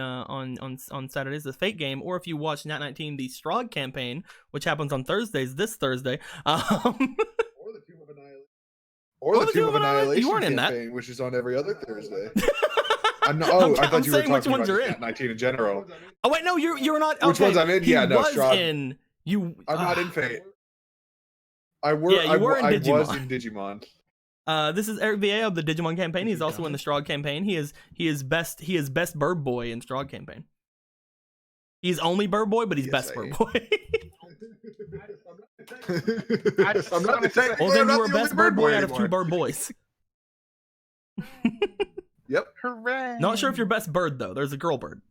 Saturdays, the Fate game, or if you watch Nat 19, the Strahd campaign, which happens on Thursdays, this Thursday. Or the Tomb of Annihilation. You weren't in that. campaign, which is on every other Thursday. I I'm thought you were saying which talking ones about you're just in. Nat 19 in general. Oh wait, no, you're not. Which okay. ones I'm in? He Yeah, no, was Strahd. in. You. I'm not in Fate. I Yeah, you were in I Digimon. was in Digimon. This is Eric VA of the Digimon campaign. He's also in the Strahd campaign. He is best bird boy in Strahd campaign. He's only bird boy, but he's Yes, best I bird am. boy. I'm not the tech. Well, then you were best bird boy out of two bird boys. Yep. Hooray! Not sure if you're best bird though. There's a girl bird.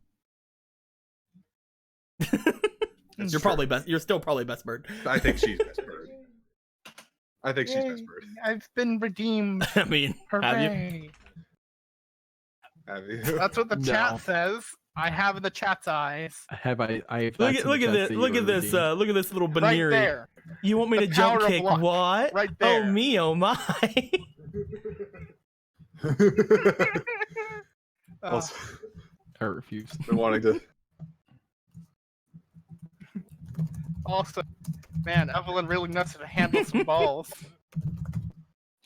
You're probably best. You're still probably best bird. I think she's best bird. I think she's Yay, best bird. I've been redeemed. I mean, have you? Hooray! Have you? That's what the No. chat says. I have the chat's eyes. Have I? Look at this. Look at this. Look at this little Right Baniri. there. You want me The to jump power of kick? luck. What? Right Oh there. me, oh my. Also, I refuse. been wanting to. Also, man, Evelyn really knows how to handle some balls.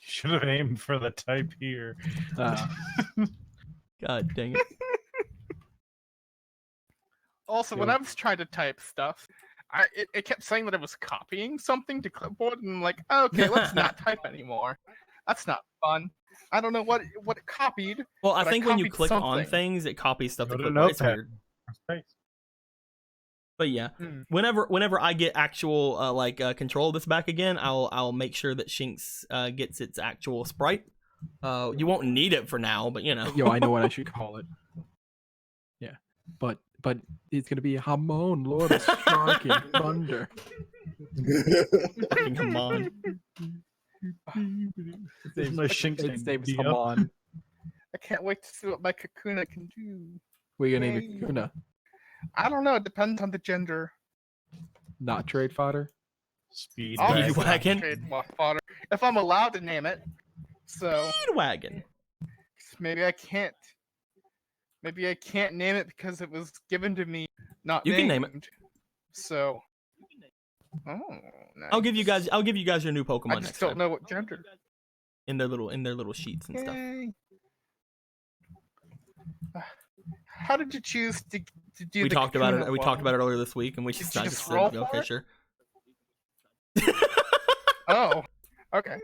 Should have aimed for the type here. God dang it. Also, when I was trying to type stuff, it kept saying that I was copying something to clipboard, and I'm like, okay, let's not type anymore. That's not fun. I don't know what it copied. Well, I But I think when you copied click on something. things, it copies stuff. Go to to clipboard. It's Notepad. weird. Space. But yeah, Hmm. whenever I get actual control of this back again, I'll make sure that Shinx gets its actual sprite. You won't need it for now, but you know. Yo, I know what I should call it. Yeah, but it's gonna be Hamon, Lord of Shark and Thunder. Fucking come on. His my Shinx His name, name's Dio. Hamon. I can't wait to see what my Kakuna can do. We're gonna name Yay. it Kuna, I don't know. It depends on the gender. not trade fodder. Speed. I'll Speed use wagon. trademark fodder if I'm allowed to name it. So Speedwagon. maybe I can't. Maybe I can't name it because it was given to me, not You can name it. named. So. Oh, nice. I'll give you guys your new Pokemon I next just don't time know what gender. in their little sheets and stuff. Yay. How did you choose to do? We the talked about it. Kakuna We talked one? about it earlier this week, and we Did you decided just to roll go for it? Fisher. Oh, okay.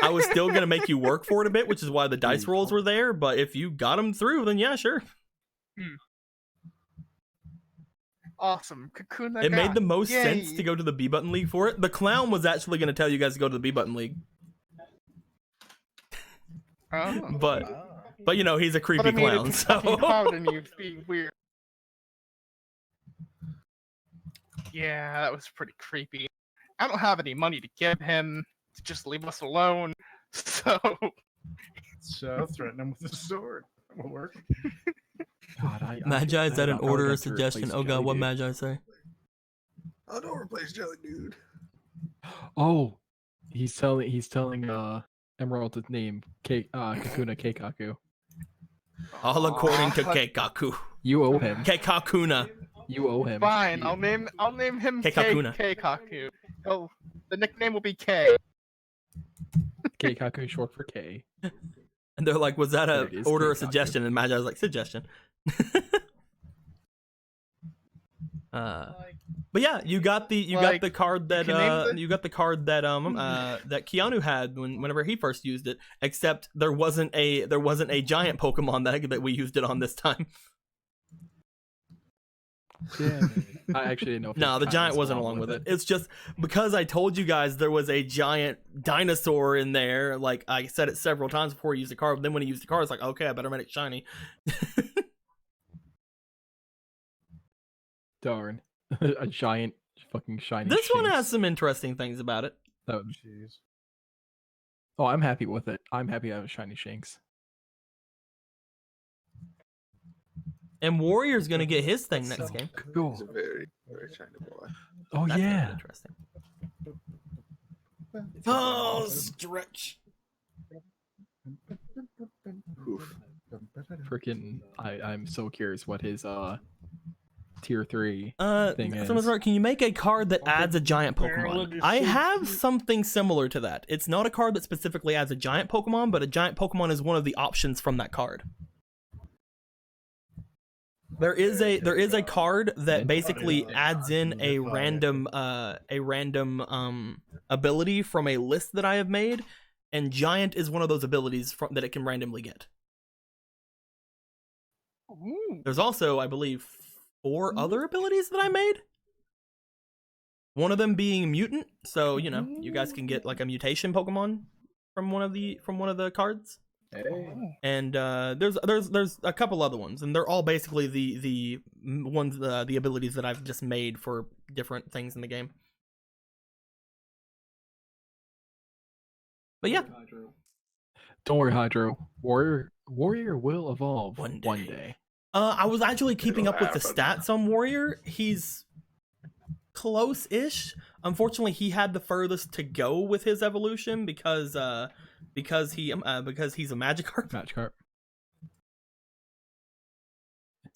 I was still gonna make you work for it a bit, which is why the dice rolls were there. But if you got them through, then yeah, sure. Awesome. Kakuna. It made got- the most sense Yay. to go to the B button league for it. The clown was actually gonna tell you guys to go to the B button league, Oh. but you know he's a creepy But I mean, clown, it's so fucking hard and you being weird. Yeah, that was pretty creepy. I don't have any money to give him to just leave us alone. So So threaten him with a sword. That will work. God, I Magi, is that an I would order or have to suggestion? replace Oh god, what Jellybean. Magi say? Oh, don't replace Jelly Dude. Oh, he's telling Emerald to name Kakuna Keikaku. All according to Keikaku. You owe him. Keikakuna. You owe him. fine, I'll name him Keikakuna. Keikaku. Oh, the nickname will be K. Keikaku short for K. And they're like, was that There a it is, order or Keikaku. suggestion? And Magi's like, suggestion. But yeah, you got the card that can name the- you got the card that that Keanu had whenever he first used it. Except there wasn't a giant Pokemon that we used it on this time. Damn it. I actually didn't know. If No, the giant was wasn't along with it. It's just because I told you guys there was a giant dinosaur in there. Like I said it several times before you used the card. But then when he used the card, it's like, okay, I better make it shiny. Darn. A giant fucking shiny. This one Shinx. has some interesting things about it. That- Jeez. Oh, I'm happy with it. I'm happy to have a shiny Shinx. And Warrior's gonna get his thing next game. Cool. He's a very, very shiny boy. Oh That's gonna be yeah. interesting. Oh, stretch. Oof. Freaking. I'm so curious what his tier 3. Thing is. Can you make a card that adds a giant Pokemon? I have something similar to that. It's not a card that specifically adds a giant Pokemon, but a giant Pokemon is one of the options from that card. There is a card that basically adds in a random ability from a list that I have made, and giant is one of those abilities that it can randomly get. Ooh. There's also, I believe, 4 other abilities that I made. One of them being mutant, so you know you guys can get like a mutation Pokemon from one of the cards. And there's a couple other ones, and they're all basically the ones the abilities that I've just made for different things in the game. But yeah, Don't worry, Hydro. Warrior will evolve One one day. day. I was actually keeping It'll up with the happen. stats on Warrior. He's close-ish. Unfortunately, he had the furthest to go with his evolution because he's a Magikarp. Magikarp.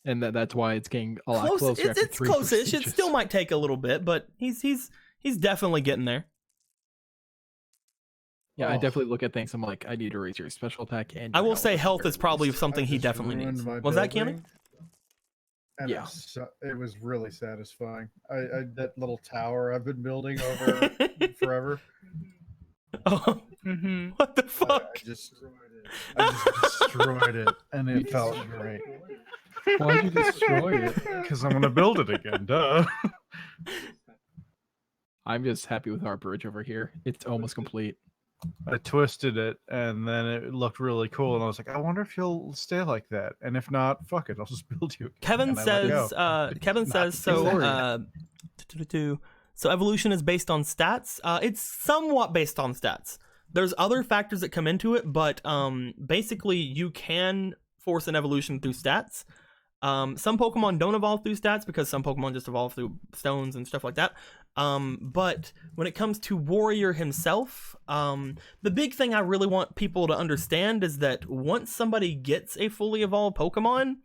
And that's why it's getting a lot Close, closer. after it's 3 close-ish. It prestigious. still might take a little bit, but he's definitely getting there. Yeah, I Oh. definitely look at things. I'm like, I need to raise your special attack and. I your will say health is probably I something he just definitely ruined needs. my Was that Keanu? building, And Yeah. it was really satisfying. I that little tower I've been building over forever. Oh, Mm-hmm. what the I fuck? just destroyed it, and it felt great. Why'd you destroy it? Because I'm gonna build it again. Duh. I'm just happy with our bridge over here. It's almost complete. I twisted it, and then it looked really cool, and I was like, I wonder if you'll stay like that, and if not, fuck it, I'll just build you. again. Kevin And I let says. go. Kevin Not says so. story. So evolution is based on stats. It's somewhat based on stats. There's other factors that come into it, but basically you can force an evolution through stats. Some Pokemon don't evolve through stats because some Pokemon just evolve through stones and stuff like that. But when it comes to Warrior himself, the big thing I really want people to understand is that once somebody gets a fully evolved Pokemon,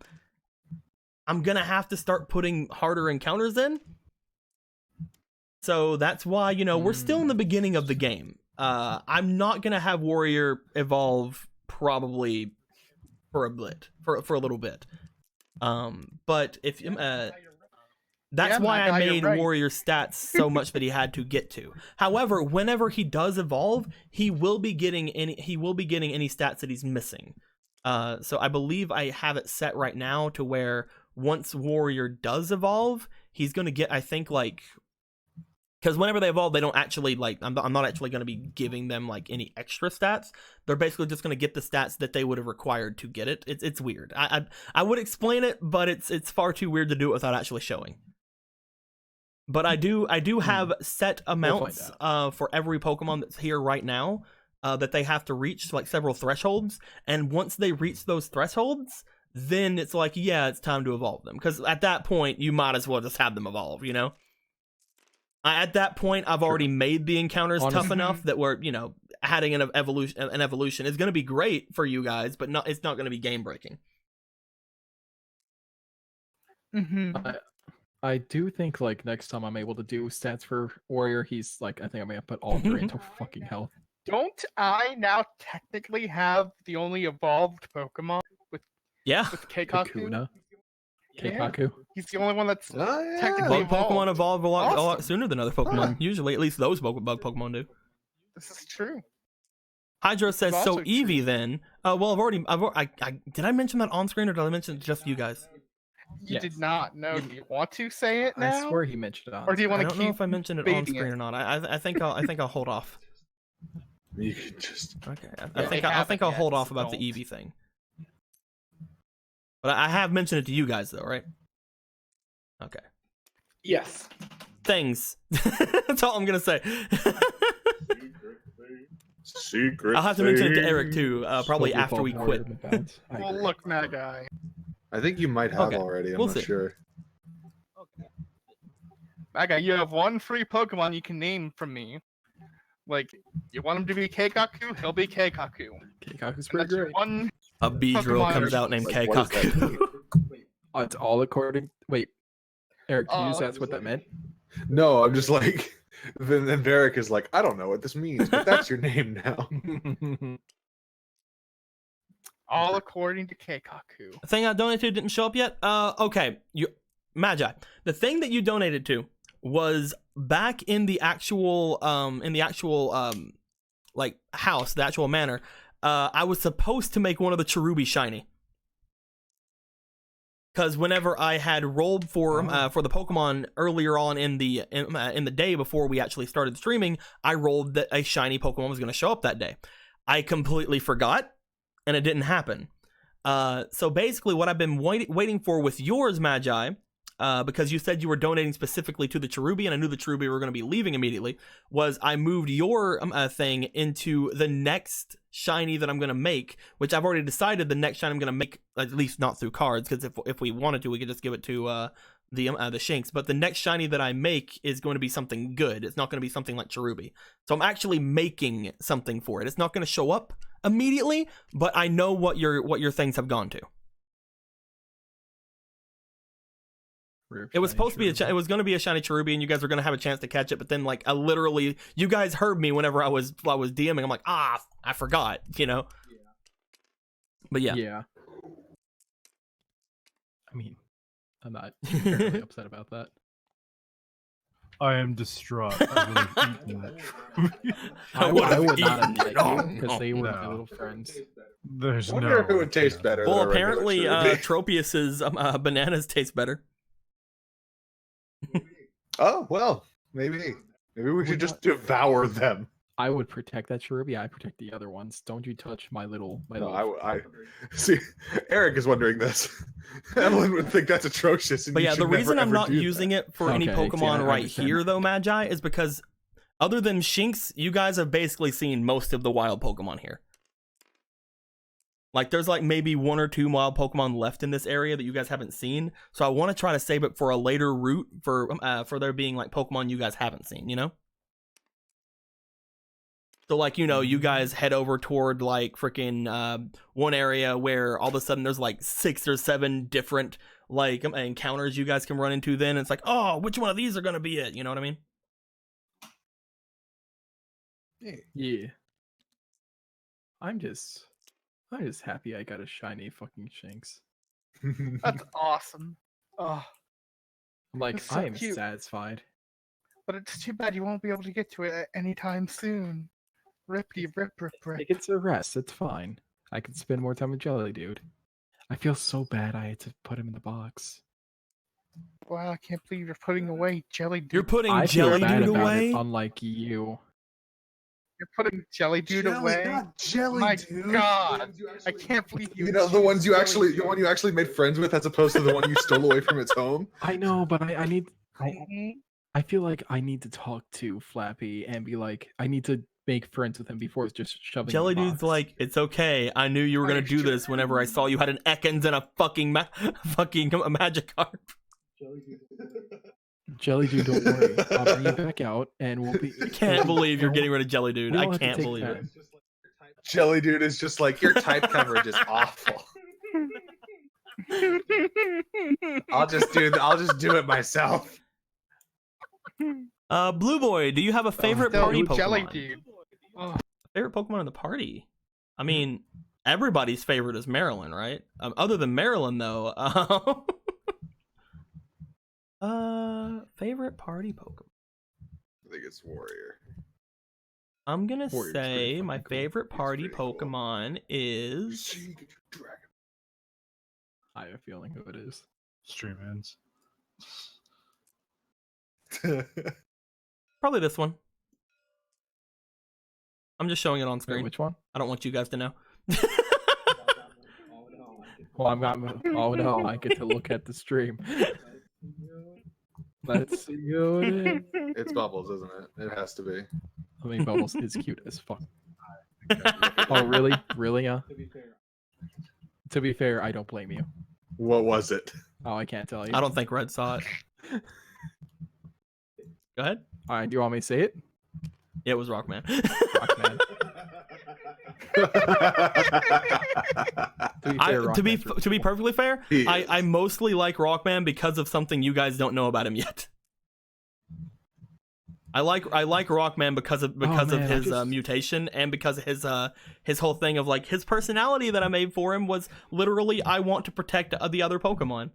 I'm gonna have to start putting harder encounters in. So that's why, we're still in the beginning of the game. I'm not gonna have Warrior evolve probably for a little bit. But if that's Yeah, why my I guy, you're made right. Warrior stats so much that he had to get to. However, whenever he does evolve, he will be getting any stats that he's missing. So I believe I have it set right now to where once Warrior does evolve, he's gonna get, I think, because whenever they evolve, they don't actually I'm not actually going to be giving them any extra stats. They're basically just going to get the stats that they would have required to get it. It's weird. I would explain it, but it's far too weird to do it without actually showing. But I do have set amounts for every Pokemon that's here right now that they have to reach several thresholds, and once they reach those thresholds, then it's it's time to evolve them. Because at that point, you might as well just have them evolve, At that point, I've already made the encounters tough Honestly- enough that we're, adding an evolution is going to be great for you guys, but it's not going to be game breaking. Mm-hmm. I do think next time I'm able to do stats for Warrior, he's I think I'm gonna put Alter into fucking health. Don't I now technically have the only evolved Pokemon Yeah, with Keikaku? Kakuna. Yeah. Keikaku. He's the only one that's Oh, yeah. technically bug Pokemon evolve a lot Awesome. sooner than other Pokemon. Usually, at least those bug Pokemon do. This is true. Hydro says, It's so also Eevee true. then. Well, did I mention that on screen or did I mention it just you guys? You did Yes. not know. Do you want to say it I now? swear he mentioned it on. Or do you I want to don't keep know if I mentioned it on baiting screen it? or not. I think I'll hold off. You can just. Okay, I Yeah, think they I think I'll haven't hold yet, off so about the don't. Eevee thing. But I have mentioned it to you guys though, right? Okay. Yes. Things. That's all I'm gonna say. Secret. I'll have to mention it to thing. Eric too, probably Still after we default quit. order of bounds. I Well, agree. look, Mad Guy. I think you might have Okay, already. I'm we'll not see. sure. Mad Guy, you have one free Pokemon you can name from me. Like, you want him to be Keikaku? He'll be Keikaku. Keikaku's And pretty that's your great. one. A Beedrill Pokemon comes are- out named Like, what does that Keikaku. mean? It's all according. Wait, Eric, did you Oh, say that's what that meant? No, I'm just like. Then Varric is like, I don't know what this means, but that's your name now. All according to Keikaku. The thing I donated to didn't show up yet. Okay, Magi. The thing that you donated to was back in the actual like house, the actual manor. I was supposed to make one of the Cherubi shiny. Because whenever I had rolled for the Pokemon earlier on in the day before we actually started streaming, I rolled that a shiny Pokemon was going to show up that day. I completely forgot, and it didn't happen. So basically, what I've been waiting for with yours, Magi, because you said you were donating specifically to the Cherubi, and I knew the Cherubi were going to be leaving immediately, was I moved your thing into the next shiny that I'm going to make, which I've already decided the next shiny I'm going to make, at least not through cards, because if we wanted to, we could just give it to the Shinx. But the next shiny that I make is going to be something good. It's not going to be something like Cherubi. So I'm actually making something for it. It's not going to show up immediately, but I know what your things have gone to. It was supposed to be it was going to be a shiny Cherubi, and you guys were going to have a chance to catch it. But then, like, I literally, you guys heard me whenever I was DMing. I'm like, I forgot, you know. But yeah, Yeah. I mean, I'm not terribly upset about that. I am distraught. I would have eaten that trophy. I would've would not have eaten met it. you because they were my No. little friends. There's I wonder no. if it would taste better. Well, than a regular apparently, Cherubi. Tropius's bananas taste better. Oh well, maybe we should just devour them. I would protect that Cherubi. I protect the other ones. Don't you touch my little. No, I see. Eric is wondering this. Evelyn would think that's atrocious. And But you yeah, should the reason never, I'm ever not do using that. it for any Okay, see, Pokemon I right understand here, that. though, Magi, is because other than Shinx, you guys have basically seen most of the wild Pokemon here. Like, there's like maybe one or two wild Pokemon left in this area that you guys haven't seen. So I want to try to save it for a later route for there being like Pokemon you guys haven't seen, you know? So like, you know, you guys head over toward like freaking one area where all of a sudden there's like 6 or 7 different like encounters you guys can run into. Then it's like, oh, which one of these are gonna be it? You know what I mean? Yeah. I'm just happy I got a shiny fucking Shinx. That's awesome. Oh, I'm like, That's so I am cute. satisfied. but it's too bad you won't be able to get to it anytime soon. Rippity rip rip rip. It gets a rest. It's fine. I can spend more time with Jelly Dude. I feel so bad I had to put him in the box. Wow, I can't believe you're putting away Jelly Dude. You're putting I feel Jelly bad Dude about away. it, unlike you. You're putting Jelly Dude away. Not jelly, My dude. God, I can't believe you. You know the ones you actually, the one you actually made friends with, as opposed to the one you stole away from its home. I know, but I need. Mhm. I feel like I need to talk to Flappy and be like, I need to make friends with him before it's just shoving. him Jelly in a Dude's box. like, it's okay. I knew you were Are gonna you do sure? this whenever I saw you had an Ekans and a fucking Magikarp. Jelly Dude, don't worry. I'll bring you back out, and we'll be. I can't believe you're getting rid of Jelly Dude. We I all have to can't take believe it. turns. Jelly dude is just like, your type coverage is awful. I'll just do it myself. Blue Boy, do you have a favorite No, party Pokemon? Jelly Dude. Oh, Favorite Pokemon in the party? I mean, everybody's favorite is Marilyn, right? Other than Marilyn, though. Favorite party Pokemon? I think it's Warrior. I'm gonna Warrior's pretty say fucking my cool. favorite party pretty cool. Pokemon is. I have a feeling who it is. Stream ends. Probably this one. I'm just showing it on Wait, screen. which one? I don't want you guys to know. Well, I'm not. Oh no, I get to look at the stream. Let's see what it. It's Bubbles, isn't it? It has to be. I mean, Bubbles is cute as fuck. Oh really? Really? To be fair, I don't blame you. What was it? Oh, I can't tell you. I don't think Red saw it. Go ahead. All right, do you want me to say it? Yeah, it was Rockman. Rockman. To be fair, To be perfectly fair, He I is. mostly like Rockman because of something you guys don't know about him yet. I like Rockman because of man, I his just- mutation and because of his whole thing of like his personality that I made for him was literally I want to protect the other Pokemon.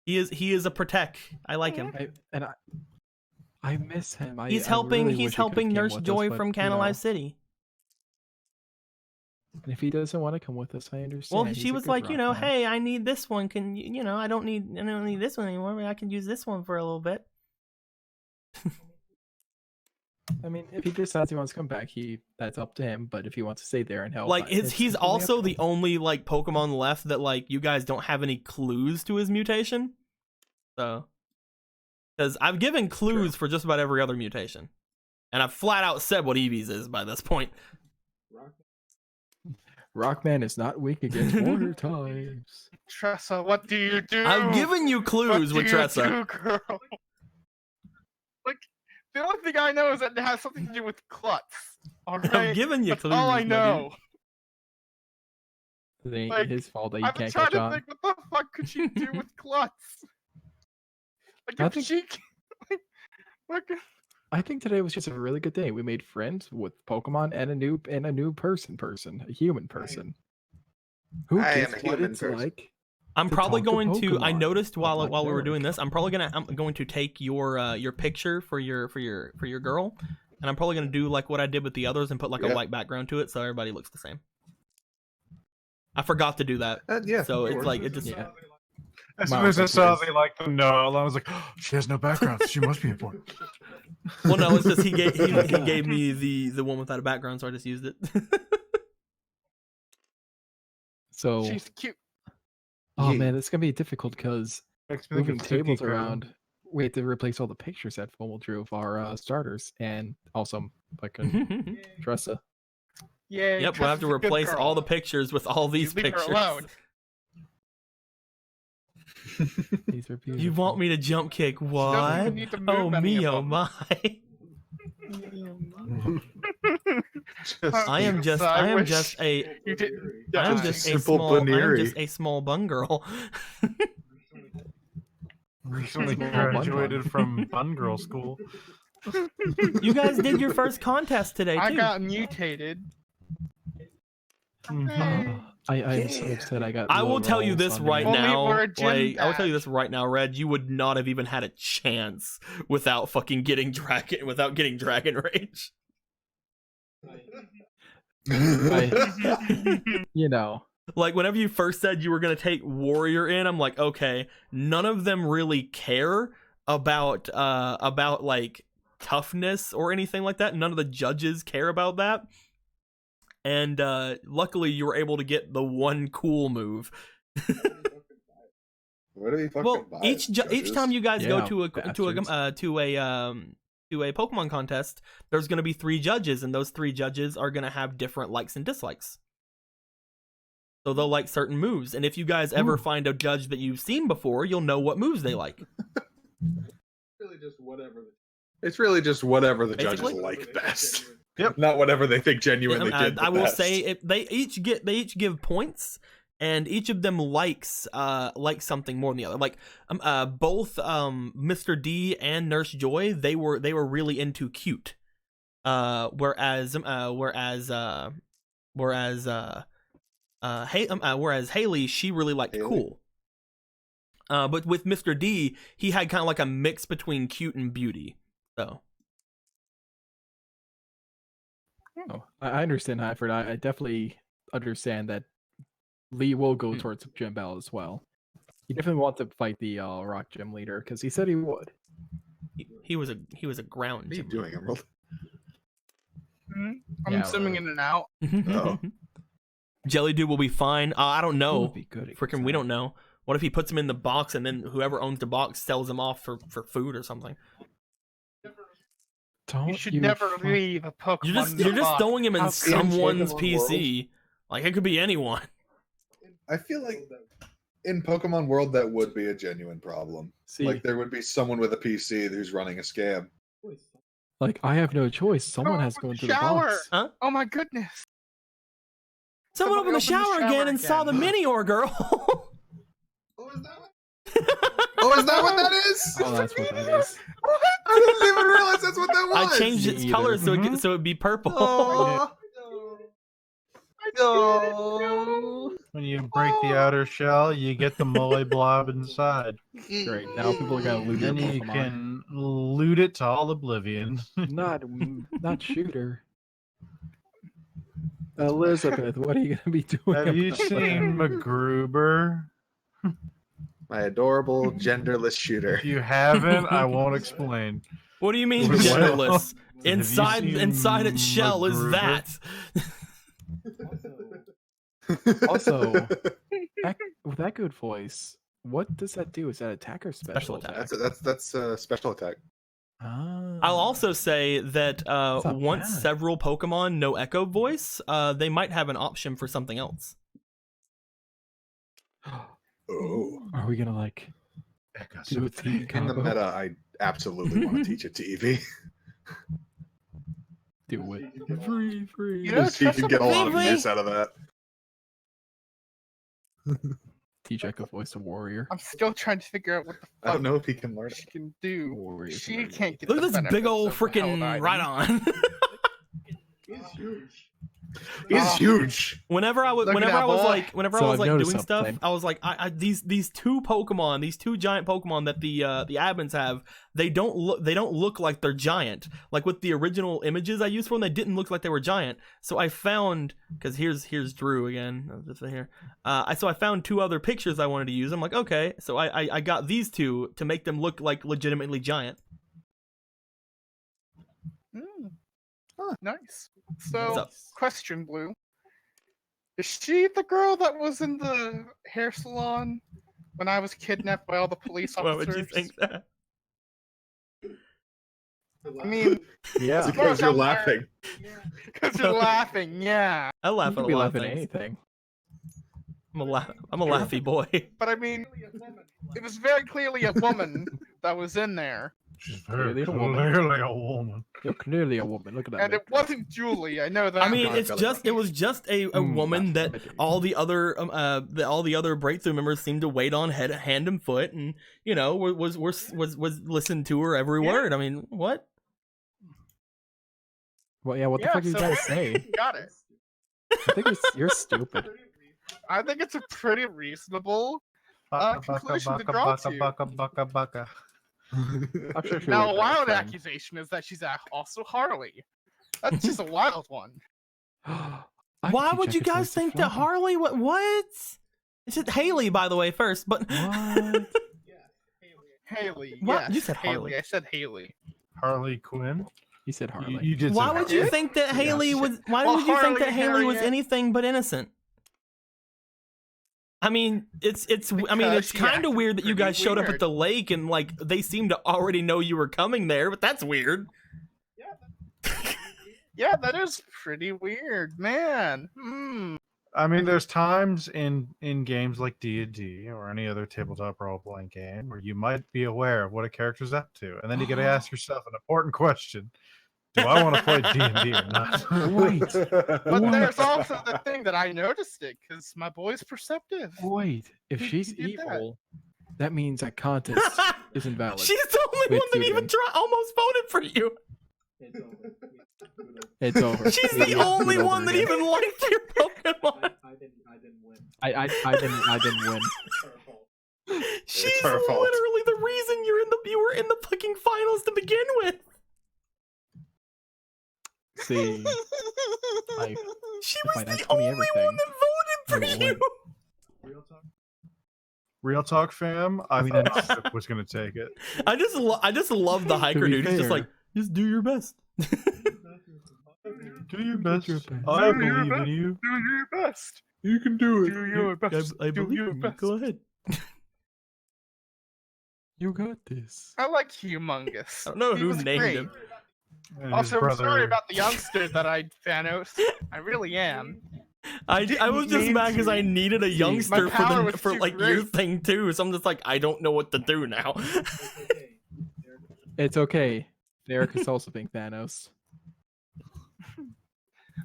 He is a protect. I like him. I miss him. He's I helping really wish he could've came Nurse with us, Joy but, from you Canalive know, City. and if he doesn't want to come with us, I understand. Well, He's she a was good like, Rockman. hey, I need this one. Can you know, I don't need this one anymore. But I can use this one for a little bit. I mean, if he decides he wants to come back, that's up to him. But if he wants to stay there and help, Like he's completely up also to the him. only like Pokemon left that like you guys don't have any clues to his mutation. So, because I've given clues for just about every other mutation, and I've flat out said what Eevee's is by this point. Rockman is not weak against water types. Tressa, what do you do? I've given you What clues do with you Tressa. do, girl? Like, the only thing I know is that it has something to do with Klutz. Alright? I've given you That's clues. all I my dude. know. It ain't Like, his fault that you I've been can't trying catch to on. think, what the fuck could she do with Klutz? Like, I if think- she... Like, I think today was just a really good day. We made friends with Pokemon and a new person, a human person. Who I gets am a what human it's person. like? I'm to probably talk to going to. I Pokemon, noticed while like we were doing Derek. this, I'm going to take your picture for your girl, and I'm probably going to do like what I did with the others and put like a Yeah. white background to it so everybody looks the same. I forgot to do that, Yeah. so that it's works. like it just. Yeah. As Wow, soon as I that's saw nice. they like the no, I was like, oh, she has no background. She must be important. Well, no, it's just he gave me the one without a background, so I just used it. So, she's cute. oh Yeah. man, it's gonna be difficult because Makes me think moving of tables Tsukiko. around. We have to replace all the pictures that Fomo drew of our starters, and also fucking Tressa. Yay, Yep, we'll have to Tressa's a good replace girl. all the pictures with all these leave her pictures. alone. These are beautiful. You want me to jump kick? She doesn't What? even need to move Oh any me, of oh them. my! Just I am just I I am wish just a You did. I am Just a just a simple small I am Baneri. just a small bun girl. Recently Small bun graduated bun. from Bun Girl School. You guys did your first contest today I too. got mutated. Mhm. I am so upset. I got. I will low tell you rolls this on right the- Only now. we're a gym Like, I will tell you badge. this right now, Red. You would not have even had a chance without fucking getting Dragon Rage. You know, Like whenever you first said you were gonna take Warrior in, I'm like, okay, none of them really care about like toughness or anything like that. None of the judges care about that. And luckily you were able to get the one cool move. What do we fucking Well, buy? each judges? time you guys go Yeah, to a bastards. to a Pokemon contest, there's going to be 3 judges, and those 3 judges are going to have different likes and dislikes. So they'll like certain moves, and if you guys ever find a judge that you've seen before, you'll know what moves they like. It's really just whatever the Basically. judges like best. Yep. Not whatever they think genuinely did. I the will best. say they each give points, and each of them likes something more than the other. Like both Mr. D and Nurse Joy, they were really into cute. Whereas Haley, she really liked Haley? cool. But with Mr. D, he had kind of like a mix between cute and beauty. So oh, I understand, Hyford. I definitely understand that Lee will go towards Gem Bell as well. You definitely want to fight the rock gym leader because he said he would. He was a ground. What are you gym doing, Emerald? I'm Yeah, zooming right. in and out. Oh. Jelly Dude will be fine. I don't Who know. would be good against Freaking, we that? don't know. What if he puts him in the box and then whoever owns the box sells him off for food or something? Don't You should never fuck- leave a Pokemon. You're just box. throwing him in How could you? someone's Pokemon PC. Like it could be anyone. I feel like in Pokemon World that would be a genuine problem. See, Like there would be someone with a PC who's running a scam. like I have no choice. Someone Oh, has to go into the shower. box. Oh my goodness. Someone opened the Somebody shower, opened the shower again and saw the again. Minior girl. Oh, is that what that is? Oh, that's what that is. I didn't even realize that's what that was. I changed Me its either. color so Mhm. it'd be purple. Aw. When you break the outer shell, you get the mole blob inside. Great. Now people are gonna loot your Then you Pokemon. can loot it to all oblivion. Not shooter. Elizabeth, what are you gonna be doing? Have you about that? seen MacGruber? My adorable genderless shooter. If you haven't, I won't explain. What do you mean Well, genderless? have you Inside seen its shell is MacGruber? that. Also, with that good voice, what does that do? Is that attack or special, Special attack. attack? that's special attack. Ah. I'll also say that not once bad. several Pokemon know Echo Voice, they might have an option for something else. Oh. Are we gonna like do a team In the combo? meta, I absolutely want to teach it to Eevee. Do it. Free. You know, Because he can get a lot of Eevee. use out of that. Teach Echo Voice a warrior. I'm still trying to figure out what the I don't fuck know if he can learn it. she can do. Warrior can She learn can't get Look the at this big benefits old of the held freaking item. right on. He's Oh. huge. Whenever I was Look at whenever that I was boy. like whenever So I was I've like noticed doing stuff, something. I was like, these two Pokemon, these two giant Pokemon that the admins have, they don't look like they're giant. Like with the original images I used for them, they didn't look like they were giant. So I found, because here's Drew again, just here. So I found two other pictures I wanted to use. I'm like, okay, so I got these two to make them look like legitimately giant. Mm. Huh. Nice. What's So, up? question, Blue. Is she the girl that was in the hair salon when I was kidnapped by all the police Why officers? would you think that? I mean, Yeah. It's because you're Well, laughing. because you're laughing, yeah. I laugh You at could a be lot of laughing at things. anything. I'm a laughy boy. But I mean, it was very clearly a woman that was in there. She's very Clearly a woman. clearly a woman. You're clearly a woman. Look at that. And it makeup. wasn't Julie, I know that. I mean, God, it's Billy. just it was just a woman that that's what I do. all the other breakthrough members seemed to wait on hand and foot, and you know was listened to her every Yeah. word. I mean, what? Well, yeah. What the Yeah, fuck are you so- trying to say? Got it. I think you're stupid. I think it's a pretty reasonable conclusion to draw to. Baka. I'm sure she Now, would a be wild friend. accusation is that she's also Harley. That's just a wild one. I Why could would you check his guys voice to think that Falcon. Harley? What? It's Haley, by the way, first, but What? Haley. What? Yes, You said Haley. Harley. I said Haley. Harley Quinn. He said You, Harley. you did. why say would you Harley. think that Haley was? Why Well, would you think Harley that Haley was Harriet- anything but innocent? I mean, it's Because she kind of acted weird that you pretty guys showed up at weird. the lake and like they seem to already know you were coming there, but that's weird. Yeah, that is pretty weird, man. Hmm. I mean, there's times in games like D&D or any other tabletop role-playing game where you might be aware of what a character's up to, and then you got to ask yourself an important question: do I want to play D&D or not? Wait. But What? there's also the thing that I noticed it because my boy's perceptive. Wait. If He she's did that. evil, that means that contest is invalid. She's the only Wait, one that do it even again. almost voted for you. It's over. She's You have the to do only it over one that again. even liked your Pokemon. I didn't win. She's her fault. literally the reason you were in the fucking finals to begin with. See, like, She If was I'd the asked me only everything, one that voted I for would you. Real talk, fam. I mean, thought Sip was gonna take it. I just love the hiker be dude. He's just fair. like, just do your best. Do your best. your best. I Do your believe in best. you. Do your best. You can do it. Do your best. I Do believe your in you. best. Go ahead. You got this. I like Humongous. I don't know He who was named great. him. And his Also, I'm brother- sorry about the youngster that I Thanos. I really am. I was just mean mad because to. I needed a youngster my power was for too like your great. thing too. So I'm just like, I don't know what to do now. It's okay. Derek is also being Thanos.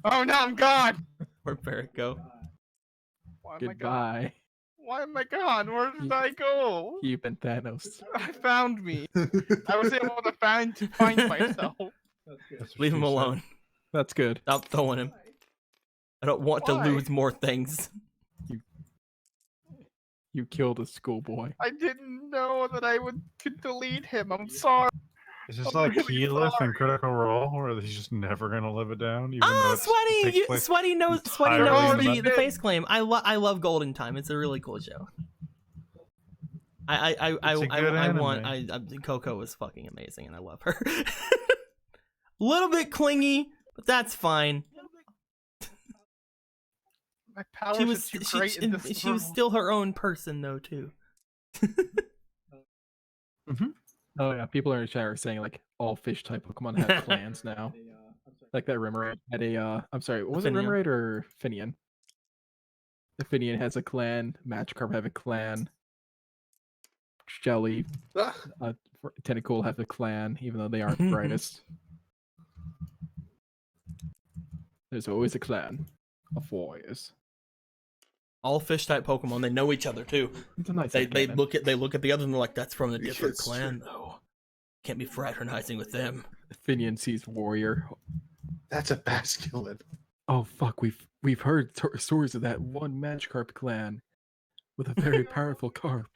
Oh, now I'm gone. Where'd Barrett go? Why am I gone? Goodbye. Why am I gone? Where did I go? You've been Thanos. I found me. I was able to find myself. That's what Leave she him said. alone. That's good. Stop throwing him. I don't want to Why? lose more things. You killed a schoolboy. I didn't know that I could delete him. I'm sorry. Is this I'm like really Keyleth sorry. in Critical Role, where he's just never gonna live it down? Even though Oh, it's- it Sweaty! takes place Sweaty knows entirely in the, the- the face claim. I love Golden Time. It's a really cool show. It's a good Coco is fucking amazing, and I love her. A little bit clingy, but that's fine. My powers She are was too great in this she was world. still her own person though too. Oh yeah, people in the chat are saying like all fish type Pokemon have clans now. Like that Remoraid had a I'm sorry, was it Finion. Remoraid or Finian? The Finian has a clan, Magikarp have a clan, Shelly, Ah, Tentacool have a clan, even though they aren't the brightest. There's always a clan of warriors. All fish type Pokemon, they know each other too. It's a nice They canon. look at the other and they're like, that's from a different It's clan though. Can't be fraternizing with them. Finian sees warrior. that's a masculine. Oh fuck, we've heard stories of that one Magikarp clan with a very powerful carp.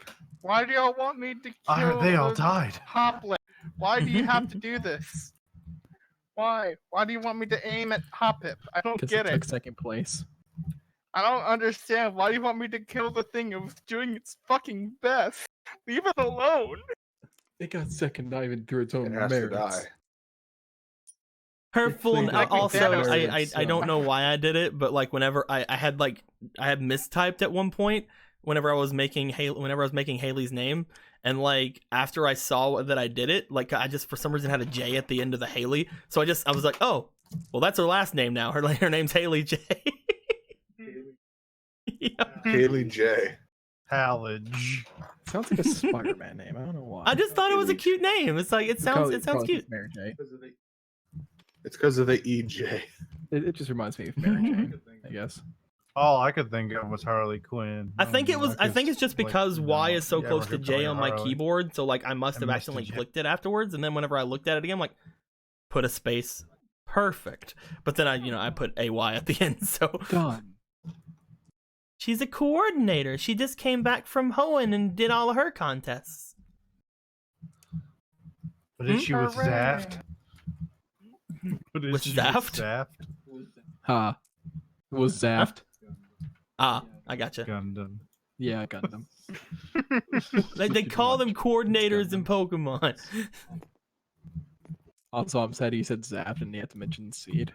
Why do y'all want me to kill They all the died. Hoplet? Why do you have to do this? Why? Why do you want me to aim at Hoppip? I don't Because get it took it. second place. I don't understand. Why do you want me to kill the thing that was doing its fucking best? Leave it alone. It got second, not even through its It own has to merits. die. Her It full played like also Thanos I did, don't so- know why I did it, but like whenever I had mistyped at one point whenever I was making Haley's name, and like after I saw that I did it, like I just for some reason had a J at the end of the Haley, so I was like, oh, well that's her last name now. Her name's Haley J. Yeah. Haley J. Hallage. Sounds like a Spider-Man name. I don't know why. I just thought it was a cute name. It's like it sounds Call it cute. Mary J. It's because of the EJ. It just reminds me of Mary J. I guess. All I could think of was Harley Quinn. I think don't know, I think it's just like, because Y no, is so you close ever to get J like on my Harley. keyboard, so like I must have Mr. accidentally J. clicked it afterwards, and then whenever I looked at it again, I'm like, put a space, perfect. But then I put AY at the end, so Done. she's a coordinator. She just came back from Hoenn and did all of her contests. But is she with Hooray. Zaft? But is With she Zaft? Zaft? Ha. It was Zaft. Ah, I gotcha. Gundam. Yeah, I got them. They call them coordinators in Pokemon. Also, I'm sad you said Zaft and you had to mention Seed.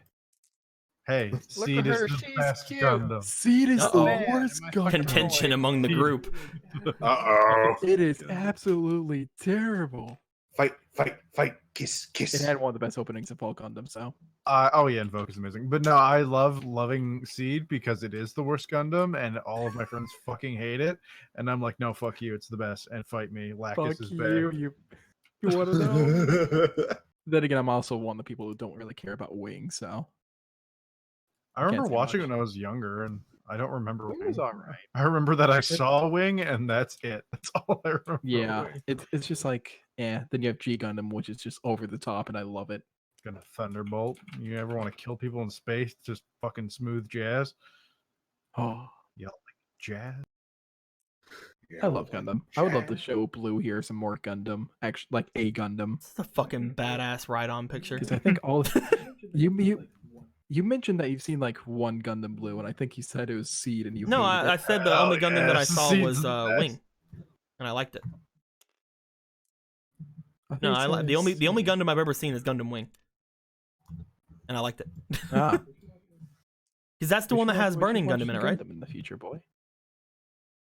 Hey, Look Seed at is her, the she's best cute. Gundam. Seed is Uh-oh. the worst Man, gun. my Contention among the group. Uh-oh. It is absolutely terrible. Fight, kiss, It kiss. had one of the best openings of all Gundam, so. Oh yeah, Invoke is amazing. But no, I love loving Seed because it is the worst Gundam, and all of my friends fucking hate it. And I'm like, no, fuck you, it's the best, and fight me. Lacus Fuck is you, you wanna know? Then again, I'm also one of the people who don't really care about Wing, so. I remember say watching much. it when I was younger, and I don't remember Wing Wing. was alright. I remember that I saw Wing, and that's it. That's all I remember. Yeah, Wing. it's just like, yeah. Then you have G Gundam, which is just over the top, and I love it. Gonna Thunderbolt. You ever want to kill people in space? Just fucking smooth jazz. Oh, Jazz. I love Gundam. I would love to show Blue here some more Gundam, actually, like a Gundam, This is a fucking badass ride-on picture. because I think all you mentioned that you've seen like one Gundam Blue, and I think you said it was Seed, and you No, hated I it. said the only Oh, Gundam that I yes, saw Seed's was the best. Wing. and I liked it. think No, it's the only nice. Gundam I've ever seen is Gundam Wing, and I liked it. Ah, Because that's the we one that should has watch- we should Burning watch Gundam in it, right? Gundam in the future, boy.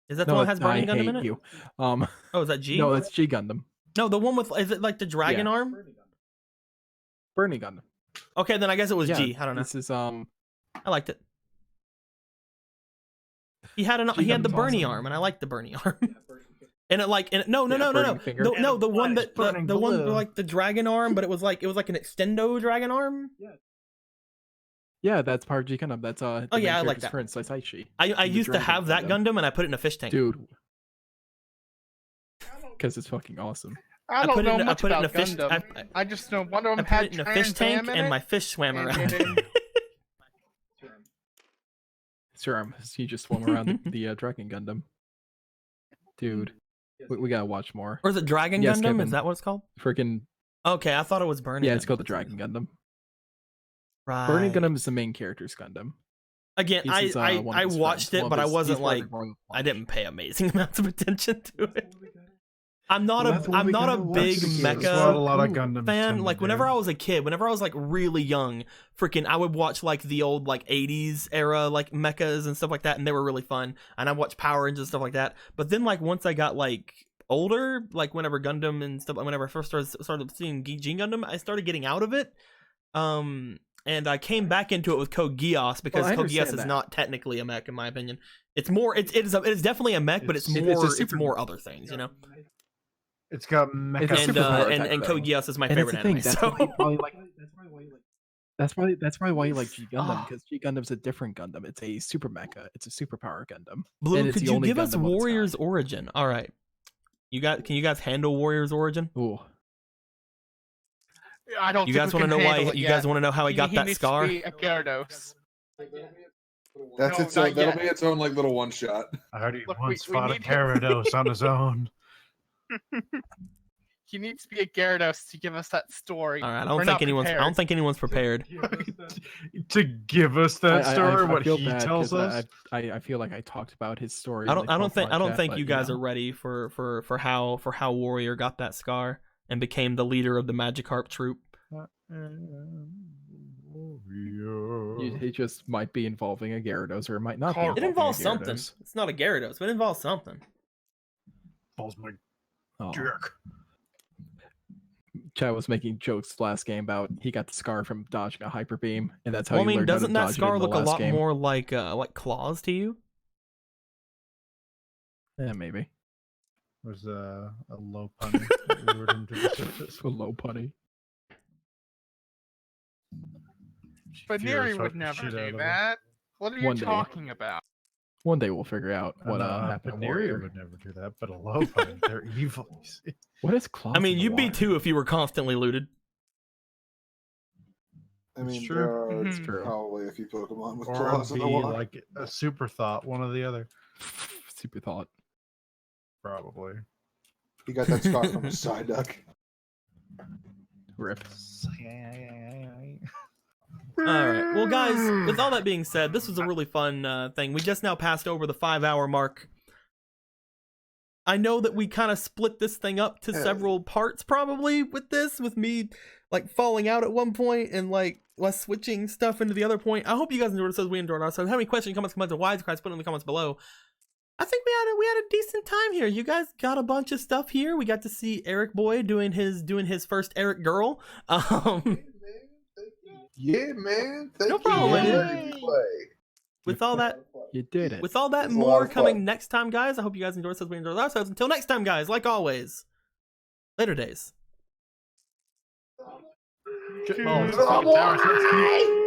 Is that the No, one that has it's- Burning I Gundam in hate it? you. Oh, is that G? No, it's G Gundam. No, the one with, is it like the dragon Yeah. arm? Burning Gundam. Okay, then I guess it was Yeah, G. I don't know. This is I liked it. He had G he had the Gundam's Bernie awesome. arm, and I liked the Bernie arm. And it no Yeah, Burning Finger. the one It's that burning the one blue. like the dragon arm, but it was like an extendo dragon arm. Yeah, that's part of G Gundam. That's the Oh, yeah, main I like character's that. friend, Saisaichi. I the used to dragon have that Gundam, and I put it in a fish tank. Dude. Because it's fucking awesome. I don't put it know in, I much put it in about a fish. Gundam. I just know one of I them put had it in a fish Trans tank, Am in and it, my fish swam and around. then- Sure, he just swam around the Dragon Gundam. Dude, we gotta watch more. Or is it Dragon Yes, Gundam? Kevin. Is that what it's called? Freaking Okay, I thought it was Burning. yeah, it's Gundam called the for some Dragon reason. Gundam. Right. Burning Gundam is the main character's Gundam. Again, He's his, I one of his watched friends, it, one but of I his- wasn't he's part of like Royal I Flush. didn't pay amazing amounts of attention to it. I'm not Well, that's what we a gotta watch big together. That's what a mecha lot of Ooh, Gundams fan. tend to Like do. whenever I was a kid, whenever I was like really young, freaking I would watch like the old like 80s era like mechas and stuff like that, and they were really fun. And I watched Power Rangers and stuff like that. But then like once I got like older, like whenever Gundam and stuff, whenever I first started seeing Gene Gundam, I started getting out of it. And I came back into it with Code Geass because I Code Geass understand is that. not technically a mech in my opinion. It's more it is definitely a mech, but it's It's- more it's a it's super more mech. other things, you know. It's got mecha. It's a And superpower and type and Code thing. Geass is my And favorite that's the thing. anime. That's So why you probably like. That's probably why you like G Gundam Ah. because G Gundam's a different Gundam. It's a super mecha. It's a superpower Gundam. Blue, and it's could the you only give us Gundam of its Warriors kind. Origin? All right. Can you guys handle Warriors Origin? Ooh, I don't You think guys we want to can know why? handle it You yet. guys want to know how he got that needs scar? To be a Gyarados. That's No, its not own, that'll yet. be its own like little one shot. I heard he Look, once we fought a need to- Gyarados on his own. He needs to be a Gyarados to give us that story. All right. We're not I don't prepared. think anyone's prepared. To give us that story, what feel he bad tells 'cause us. I feel like I talked about his story. I in don't the I don't Pulse think I don't podcast, think but, you guys know. are ready for how Warrior got that scar and became the leader of the Magikarp troop. It just might be involving a Gyarados, or it might not be. It It involving involves a something. Gyarados. It's not a Gyarados, but it involves something. Balls my Oh. jerk. Chad was making jokes last game about he got the scar from dodging a hyper beam, and that's how Well, I he mean, learned how to doesn't that dodge it scar in the look a last lot game. more like claws to you? Yeah, maybe. Was a low pun that lured him to the surface. A low putty. But Fury Neri fucked would the never shit out do of him. that. What are you One day. talking about? One day we'll figure out what happened to Veneria Warrior. would never do that, but a low pun, they're evil. You see. What is claws? I mean, in the you'd be water? too if you were constantly looted. I mean, true. there are Mhm. True. probably a few Pokemon with Or claws it'd in be the water. like a super thought, one or the other. Super thought. Probably. He got that scar from his Psyduck. Rip. All right. Well, guys, with all that being said, this was a really fun thing. We just now passed over the 5-hour mark. I know that we kind of split this thing up to several parts, probably with me like falling out at one point and like us switching stuff into the other point. I hope you guys enjoyed it. Says we enjoyed ourselves. Have any questions, comments, or why? Put it in the comments below. I think we had a decent time here. You guys got a bunch of stuff here. We got to see Eric Boy doing his first Eric Girl. Yeah, man. Thank No you. problem, I'm man. ready to play. with all that You did it. with all that It was a lot more of coming fun. next time, guys. I hope you guys enjoyed. Says we enjoyed ourselves. Until next time, guys. Like always, later days. Choose Oh, the tower.